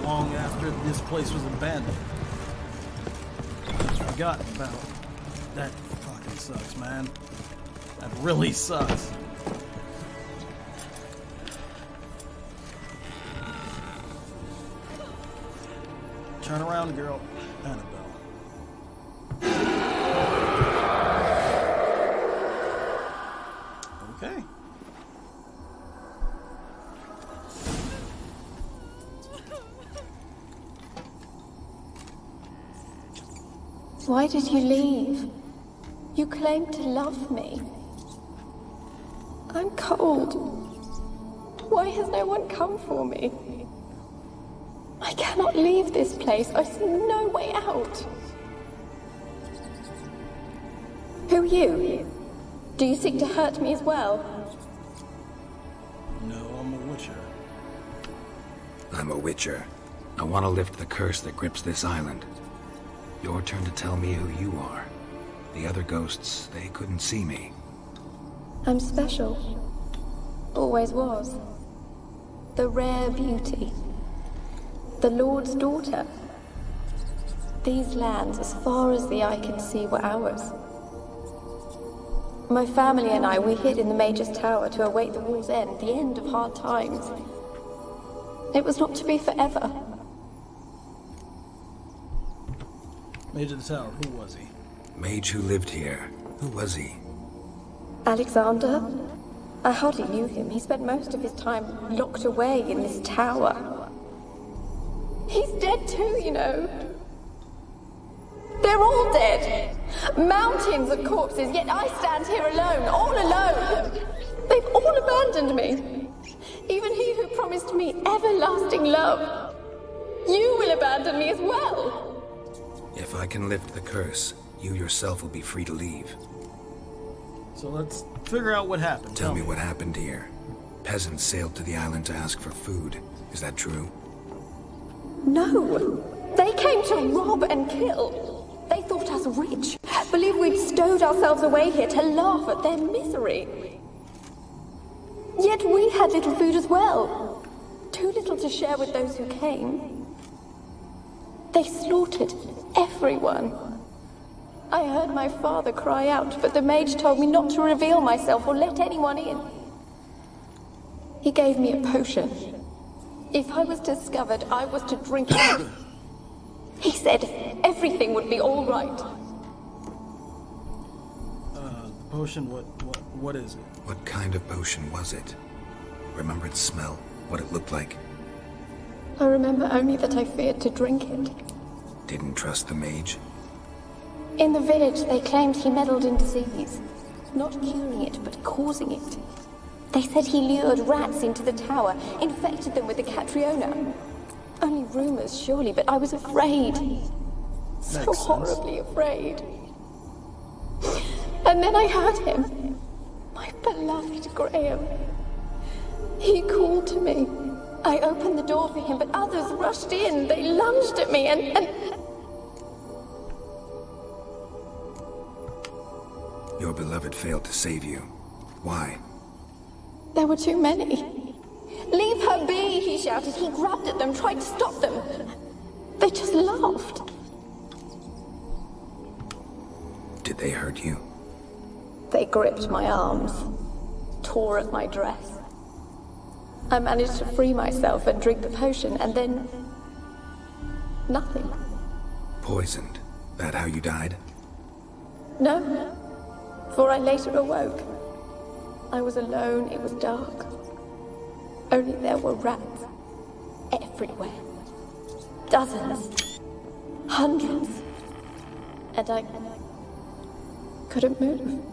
long after this place was abandoned. I forgot about that. Fucking sucks, man. That really sucks. Turn around, girl. Annabelle. Okay. Why did you leave? You claimed to love me. I'm cold. Why has no one come for me? I cannot leave this place. I see no way out. Who are you? Do you seek to hurt me as well? No, I'm a witcher. I'm a witcher. I want to lift the curse that grips this island. Your turn to tell me who you are. The other ghosts, they couldn't see me. I'm special. Always was. The rare beauty. The Lord's daughter. These lands, as far as the eye can see, were ours. My family and I, we hid in the Mage's Tower to await the war's end, the end of hard times. It was not to be forever. Mage of the Tower, who was he? Mage who lived here. Who was he? Alexander? I hardly knew him. He spent most of his time locked away in this tower. He's dead too, you know. They're all dead. Mountains of corpses, yet I stand here alone, all alone. They've all abandoned me. Even he who promised me everlasting love. You will abandon me as well. If I can lift the curse, you yourself will be free to leave. So let's figure out what happened. Tell me what happened here. Peasants sailed to the island to ask for food. Is that true? No. They came to rob and kill. They thought us rich. Believed we'd stowed ourselves away here to laugh at their misery. Yet we had little food as well. Too little to share with those who came. They slaughtered everyone. I heard my father cry out, but the mage told me not to reveal myself or let anyone in. He gave me a potion. If I was discovered, I was to drink it. He said everything would be all right. The potion, what is it? What kind of potion was it? Remember its smell? What it looked like? I remember only that I feared to drink it. Didn't trust the mage? In the village, they claimed he meddled in disease. Not curing it, but causing it. They said he lured rats into the tower, infected them with the Catriona. Only rumors, surely, but I was afraid. So horribly afraid. And then I heard him. My beloved Graham. He called to me. I opened the door for him, but others rushed in. They lunged at me and... Your beloved failed to save you. Why? There were too many. Leave her be, he shouted, he grabbed at them, tried to stop them. They just laughed. Did they hurt you? They gripped my arms, tore at my dress. I managed to free myself and drink the potion, and then... nothing. Poisoned? That how you died? No, for I later awoke. I was alone, it was dark. Only there were rats everywhere. Dozens. Hundreds. And I couldn't move.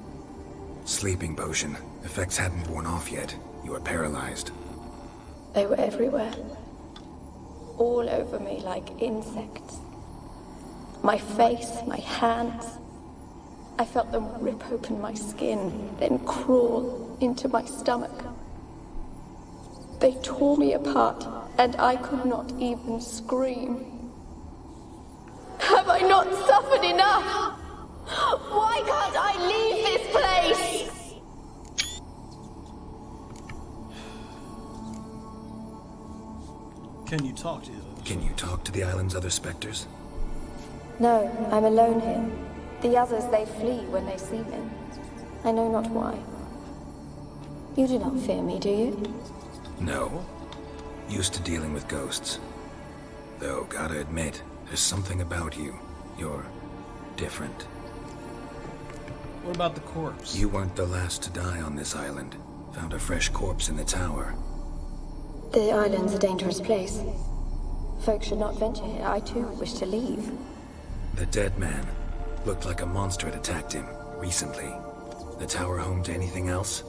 Sleeping potion. Effects hadn't worn off yet. You were paralyzed. They were everywhere. All over me like insects. My face, my hands. I felt them rip open my skin, then crawl into my stomach. They tore me apart, and I could not even scream. Have I not suffered enough? Why can't I leave this place? Can you talk to these others? Can you talk to the island's other specters? No, I'm alone here. The others, they flee when they see me. I know not why. You do not fear me, do you? No. Used to dealing with ghosts. Though, gotta admit, there's something about you. You're different. What about the corpse? You weren't the last to die on this island. Found a fresh corpse in the tower. The island's a dangerous place. Folk should not venture here. I too wish to leave. The dead man. Looked like a monster had attacked him, recently. The tower home to anything else?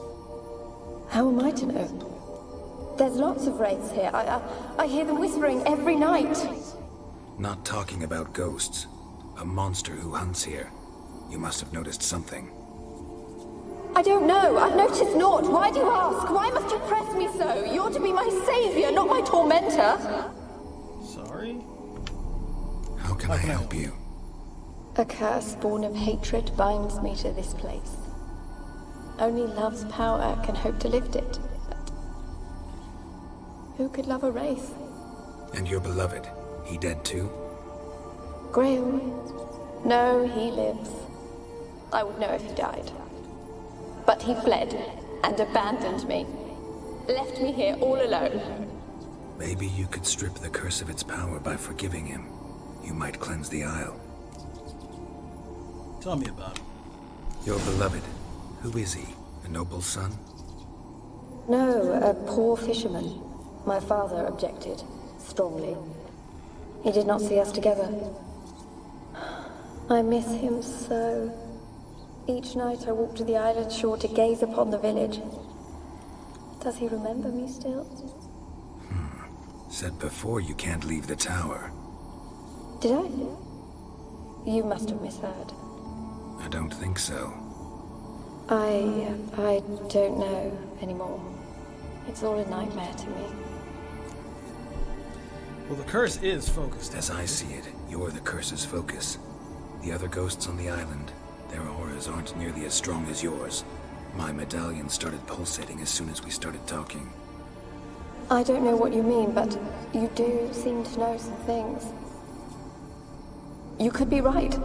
How am I to know? There's lots of wraiths here. I hear them whispering every night. Not talking about ghosts. A monster who hunts here. You must have noticed something. I don't know. I've noticed naught. Why do you ask? Why must you press me so? You're to be my savior, not my tormentor. Sorry? How can I help you? A curse born of hatred binds me to this place. Only love's power can hope to lift it. But who could love a wraith? And your beloved, he dead too? Graham? No, he lives. I would know if he died. But he fled and abandoned me. Left me here all alone. Maybe you could strip the curse of its power by forgiving him. You might cleanse the Isle. Tell me about him. Your beloved. Who is he? A noble son? No, a poor fisherman. My father objected, strongly. He did not see us together. I miss him so. Each night I walk to the island shore to gaze upon the village. Does he remember me still? Said before you can't leave the tower. Did I? You must have misheard. I don't think so. I don't know anymore. It's all a nightmare to me. Well, the curse is focused. As I see it, you're the curse's focus. The other ghosts on the island, their auras aren't nearly as strong as yours. My medallion started pulsating as soon as we started talking. I don't know what you mean, but you do seem to know some things. You could be right.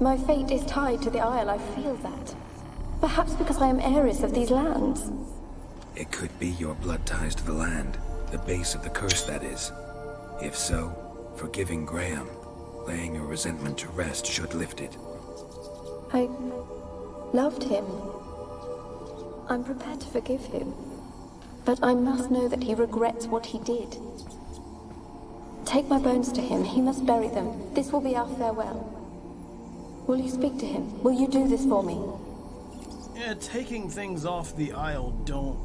My fate is tied to the Isle, I feel that. Perhaps because I am heiress of these lands. It could be your blood ties to the land, the base of the curse, that is. If so, forgiving Graham, laying your resentment to rest should lift it. I loved him. I'm prepared to forgive him. But I must know that he regrets what he did. Take my bones to him. He must bury them. This will be our farewell. Will you speak to him? Will you do this for me? Yeah, taking things off the Isle don't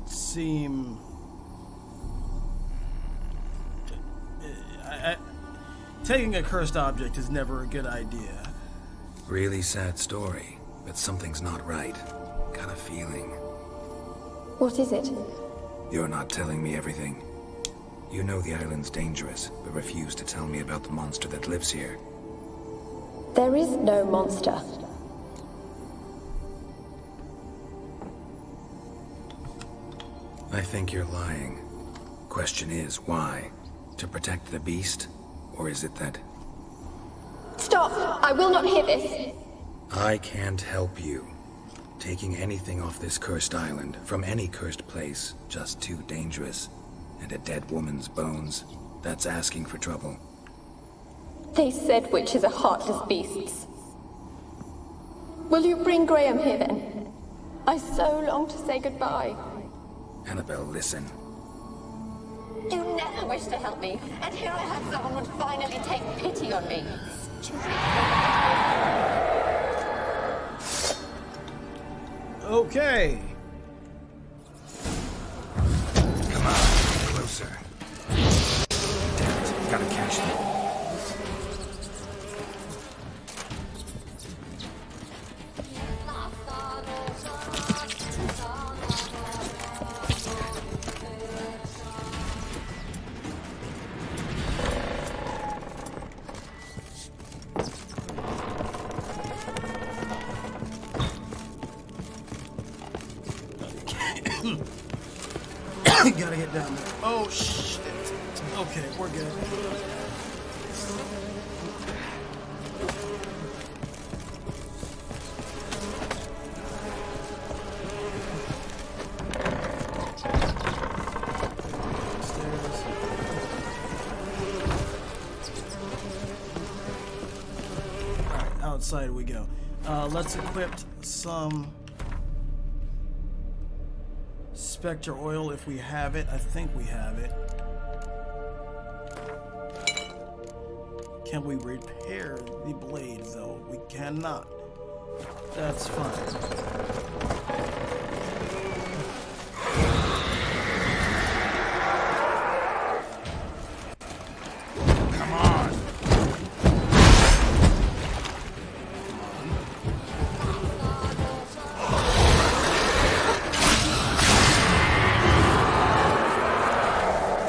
seem... Taking a cursed object is never a good idea. Really sad story, but something's not right. Got a feeling. What is it? You're not telling me everything. You know the island's dangerous, but refuse to tell me about the monster that lives here. There is no monster. I think you're lying. question is, why? To protect the beast? Or is it that... Stop! I will not hear this. I can't help you. Taking anything off this cursed island, from any cursed place, just too dangerous. And a dead woman's bones, that's asking for trouble. They said witches are heartless beasts. Will you bring Graham here then? I so long to say goodbye. Annabelle, listen. You never wished to help me, and here I have someone would finally take pity on me. Okay. Come on, closer. Damn it, gotta catch them. Gotta get down there. Oh, shit. Okay, we're good. Alright, outside we go. Let's equip some... Spectre oil if we have it. I think we have it. Can we repair the blade though? We cannot. That's fine.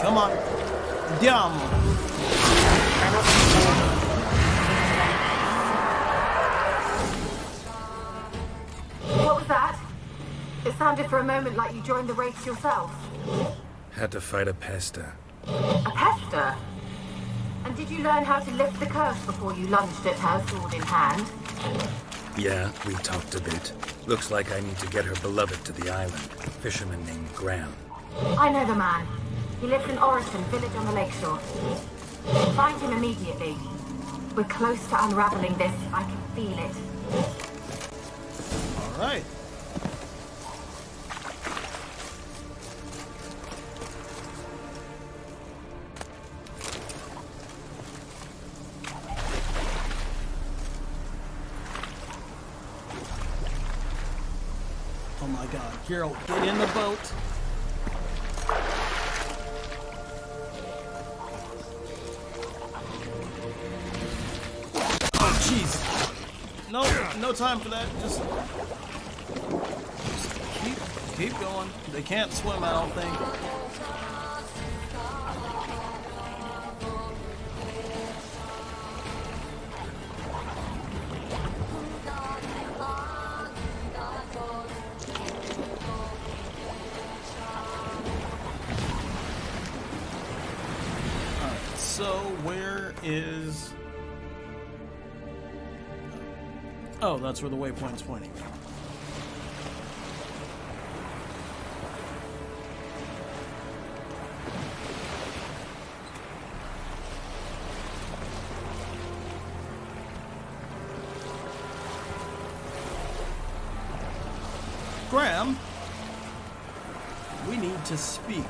Come on. Yum. What was that? It sounded for a moment like you joined the race yourself. Had to fight a pester. A pester? And did you learn how to lift the curse before you lunged at her, sword in hand? Yeah, we talked a bit. Looks like I need to get her beloved to the island. Fisherman named Graham. I know the man. He lives in Orison, village on the lakeshore. Find him immediately. We're close to unraveling this. I can feel it. All right. Oh my God, Geralt, get in the boat. No time for that. Just keep going. They can't swim, I don't think. Alright, so where is... Oh, that's where the waypoint's pointing. Graham, we need to speak.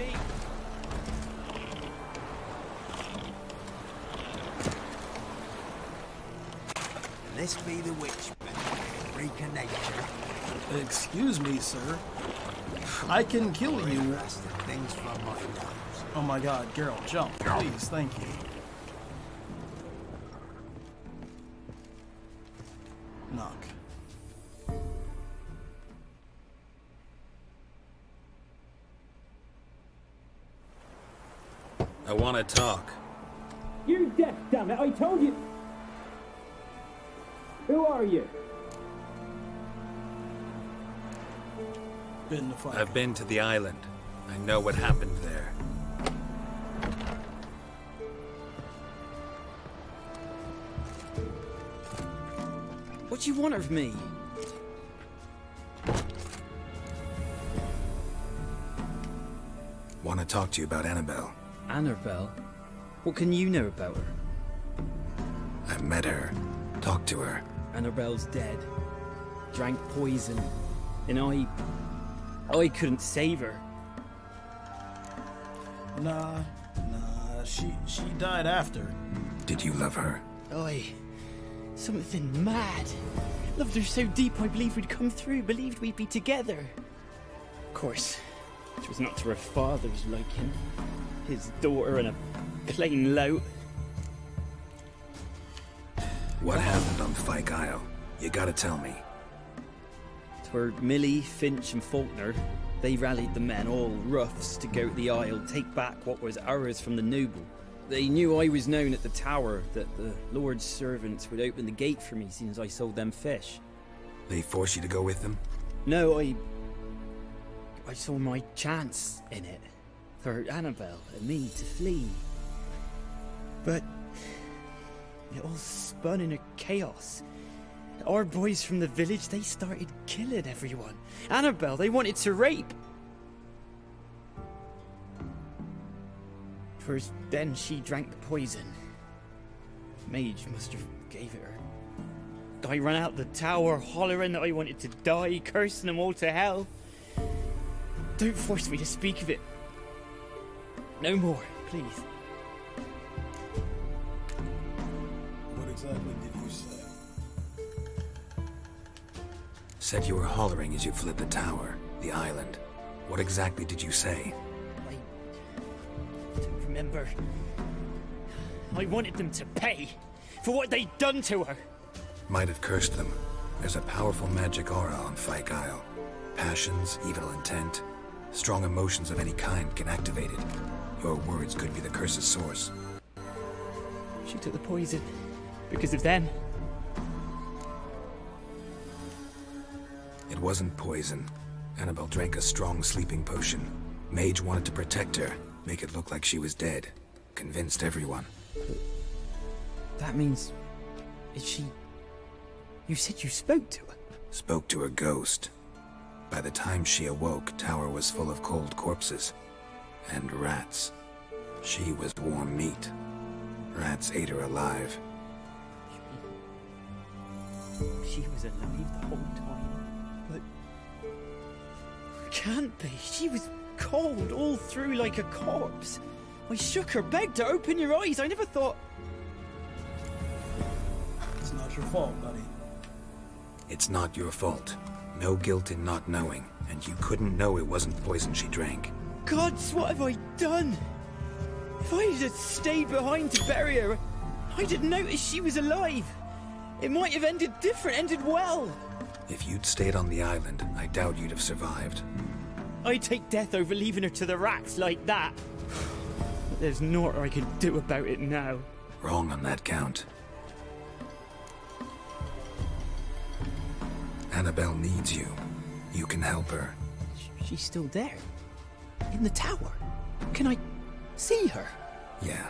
feet. This be the witch, freak of nature. Excuse me, sir. I can kill you. Things from my life. Oh my god, Geralt, jump. Please, thank you. Knock. I want to talk. You're deaf, damn it! I told you. Who are you? Been to fight. I've been to the island. I know what happened there. What do you want of me? Want to talk to you about Annabelle. Annabelle? What can you know about her? I met her. Talked to her. Annabelle's dead. Drank poison. And I couldn't save her. Nah, she died after. Did you love her? Something mad. Loved her so deep I believed we'd come through, believed we'd be together. Of course, it was not to her father's liking. His daughter and a plain lout. What happened on Fyke Isle? You gotta tell me. Twere Millie, Finch and Faulkner. They rallied the men, all roughs, to go to the Isle, take back what was ours from the noble. They knew I was known at the tower, that the Lord's servants would open the gate for me as soon as I sold them fish. They forced you to go with them? No, I saw my chance in it. For Annabelle and me to flee. But it all spun in a chaos. Our boys from the village, they started killing everyone. Annabelle, they wanted to rape. First, then she drank the poison. Mage must have gave it her. I ran out the tower hollering that I wanted to die, cursing them all to hell. Don't force me to speak of it. No more, please. What exactly did you say? Said you were hollering as you fled the tower, the island. What exactly did you say? I don't remember. I wanted them to pay for what they'd done to her. Might have cursed them. There's a powerful magic aura on Fyke Isle. Passions, evil intent, strong emotions of any kind can activate it. Your words could be the curse's source. She took the poison because of them. It wasn't poison. Annabelle drank a strong sleeping potion. Mage wanted to protect her, make it look like she was dead. Convinced everyone. That means... is she... You said you spoke to her? Spoke to her ghost. By the time she awoke, tower was full of cold corpses. And rats. She was warm meat. Rats ate her alive. She was alive the whole time. But... can't be. She was cold all through like a corpse. I shook her, begged her, open your eyes. I never thought... It's not your fault, buddy. It's not your fault. No guilt in not knowing, and you couldn't know it wasn't poison she drank. Gods, what have I done? If I had stayed behind to bury her, I didn't notice she was alive. It might have ended different, ended well. If you'd stayed on the island, I doubt you'd have survived. I'd take death over leaving her to the rats like that. But there's naught I can do about it now. Wrong on that count. Annabelle needs you. You can help her. She's still there. In the tower. Can I see her? Yeah.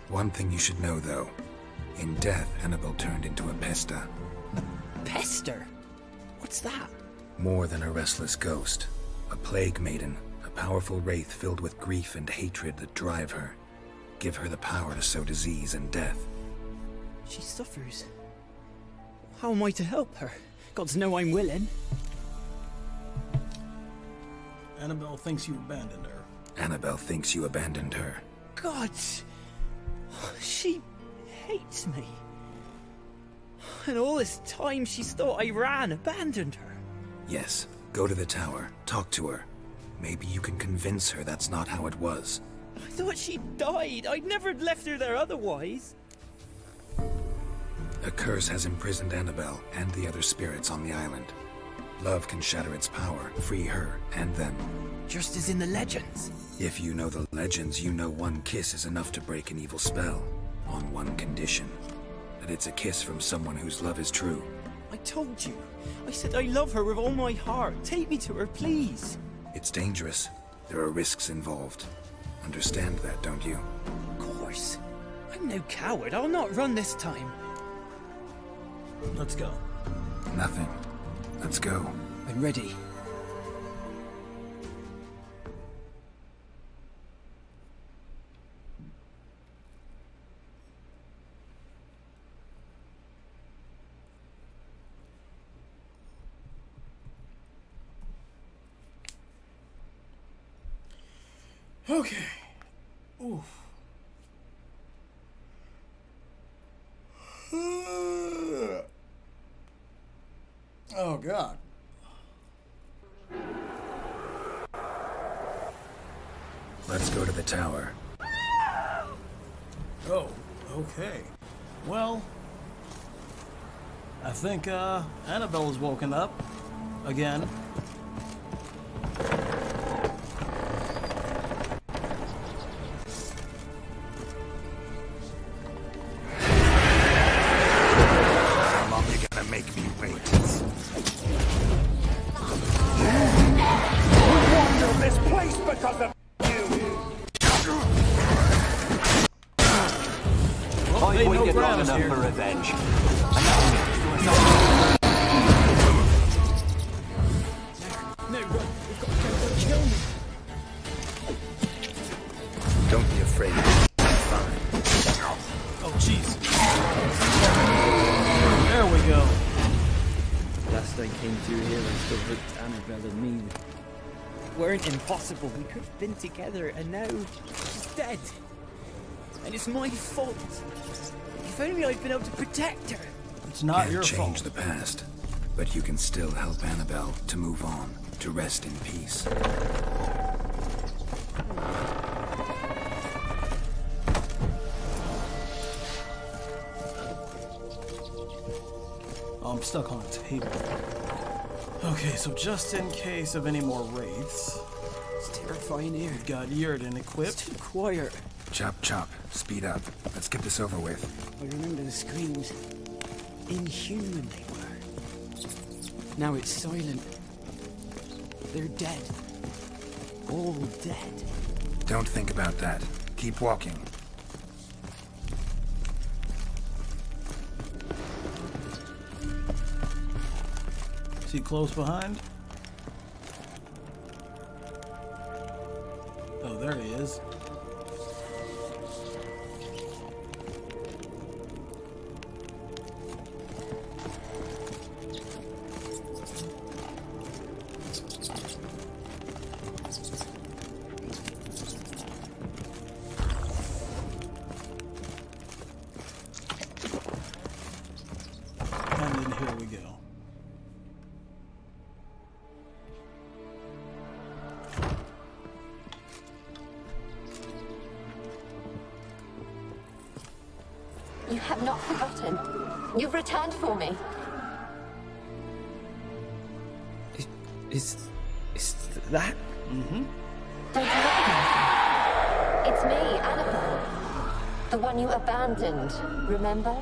One thing you should know, though. In death, Annabelle turned into a pesta. A pester? What's that? More than a restless ghost. A plague maiden. A powerful wraith filled with grief and hatred that drive her. Give her the power to sow disease and death. She suffers. How am I to help her? Gods know I'm willing. Annabelle thinks you abandoned her. Annabelle thinks you abandoned her. God! She hates me. And all this time she's thought I abandoned her. Yes, go to the tower, talk to her. Maybe you can convince her that's not how it was. I thought she died. I'd never left her there otherwise. A curse has imprisoned Annabelle and the other spirits on the island. Love can shatter its power, free her and them. Just as in the legends. If you know the legends, you know one kiss is enough to break an evil spell. On one condition. That it's a kiss from someone whose love is true. I told you. I said I love her with all my heart. Take me to her, please. It's dangerous. There are risks involved. Understand that, don't you? Of course. I'm no coward. I'll not run this time. Let's go. Nothing. Let's go. I'm ready. Okay. Oof. Oh, God. Let's go to the tower. Oh, okay. Well, I think Annabelle is woken up again. How long are you gonna make me wait? You wander this place because of I've waited long enough for revenge. No, run. We've got to go. Don't kill me. Don't be afraid. It's fine. Oh, jeez. There we go. Last I came through here, I still hoped Annabelle and me weren't impossible. We could have been together, and now she's dead. And it's my fault. If only I'd been able to protect her. It's not Can't your change fault. the past, but you can still help Annabelle to move on, to rest in peace. Oh, I'm stuck on a table. Okay, so just in case of any more wraiths. It's terrifying here. We've got Yurden equipped. It's too quiet. Chop, chop. Speed up. Let's get this over with. I remember the screams. Inhuman they were. Now it's silent. They're dead. All dead. Don't think about that. Keep walking. Is he close behind? Oh, there he is. And then here we go. You have not forgotten. You've returned for me. Is that? Don't recognize me. It's me, Annabelle. The one you abandoned, remember?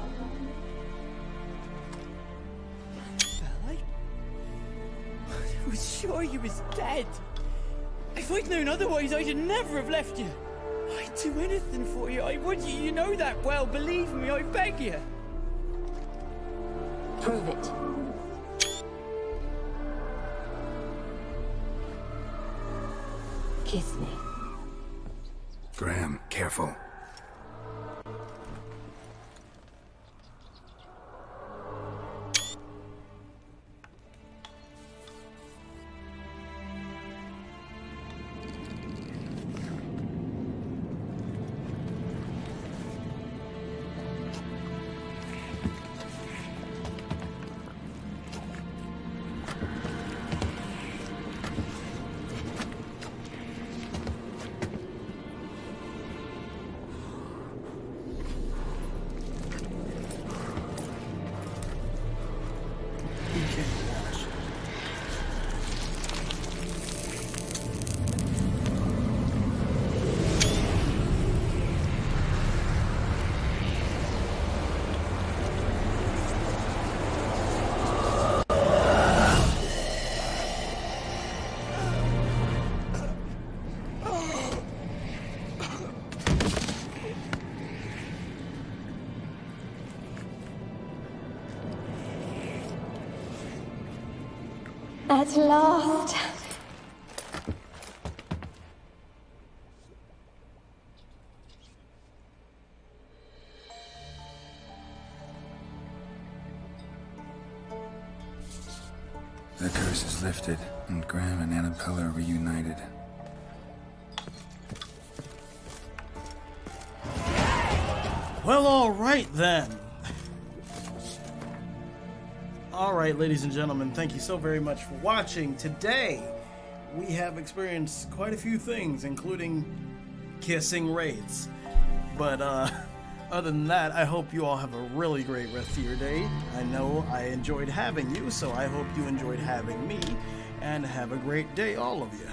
I was sure you was dead. If I'd known otherwise, I'd never have left you. I'd do anything for you. I would. You know that well. Believe me, I beg you. Prove it. Kiss me. Graham, careful. At last. The curse is lifted, and Graham and Annabella are reunited. Well, alright then. Alright, ladies and gentlemen, thank you so very much for watching. Today, we have experienced quite a few things, including kissing wraiths. But, other than that, I hope you all have a really great rest of your day. I know I enjoyed having you, so I hope you enjoyed having me. And have a great day, all of you.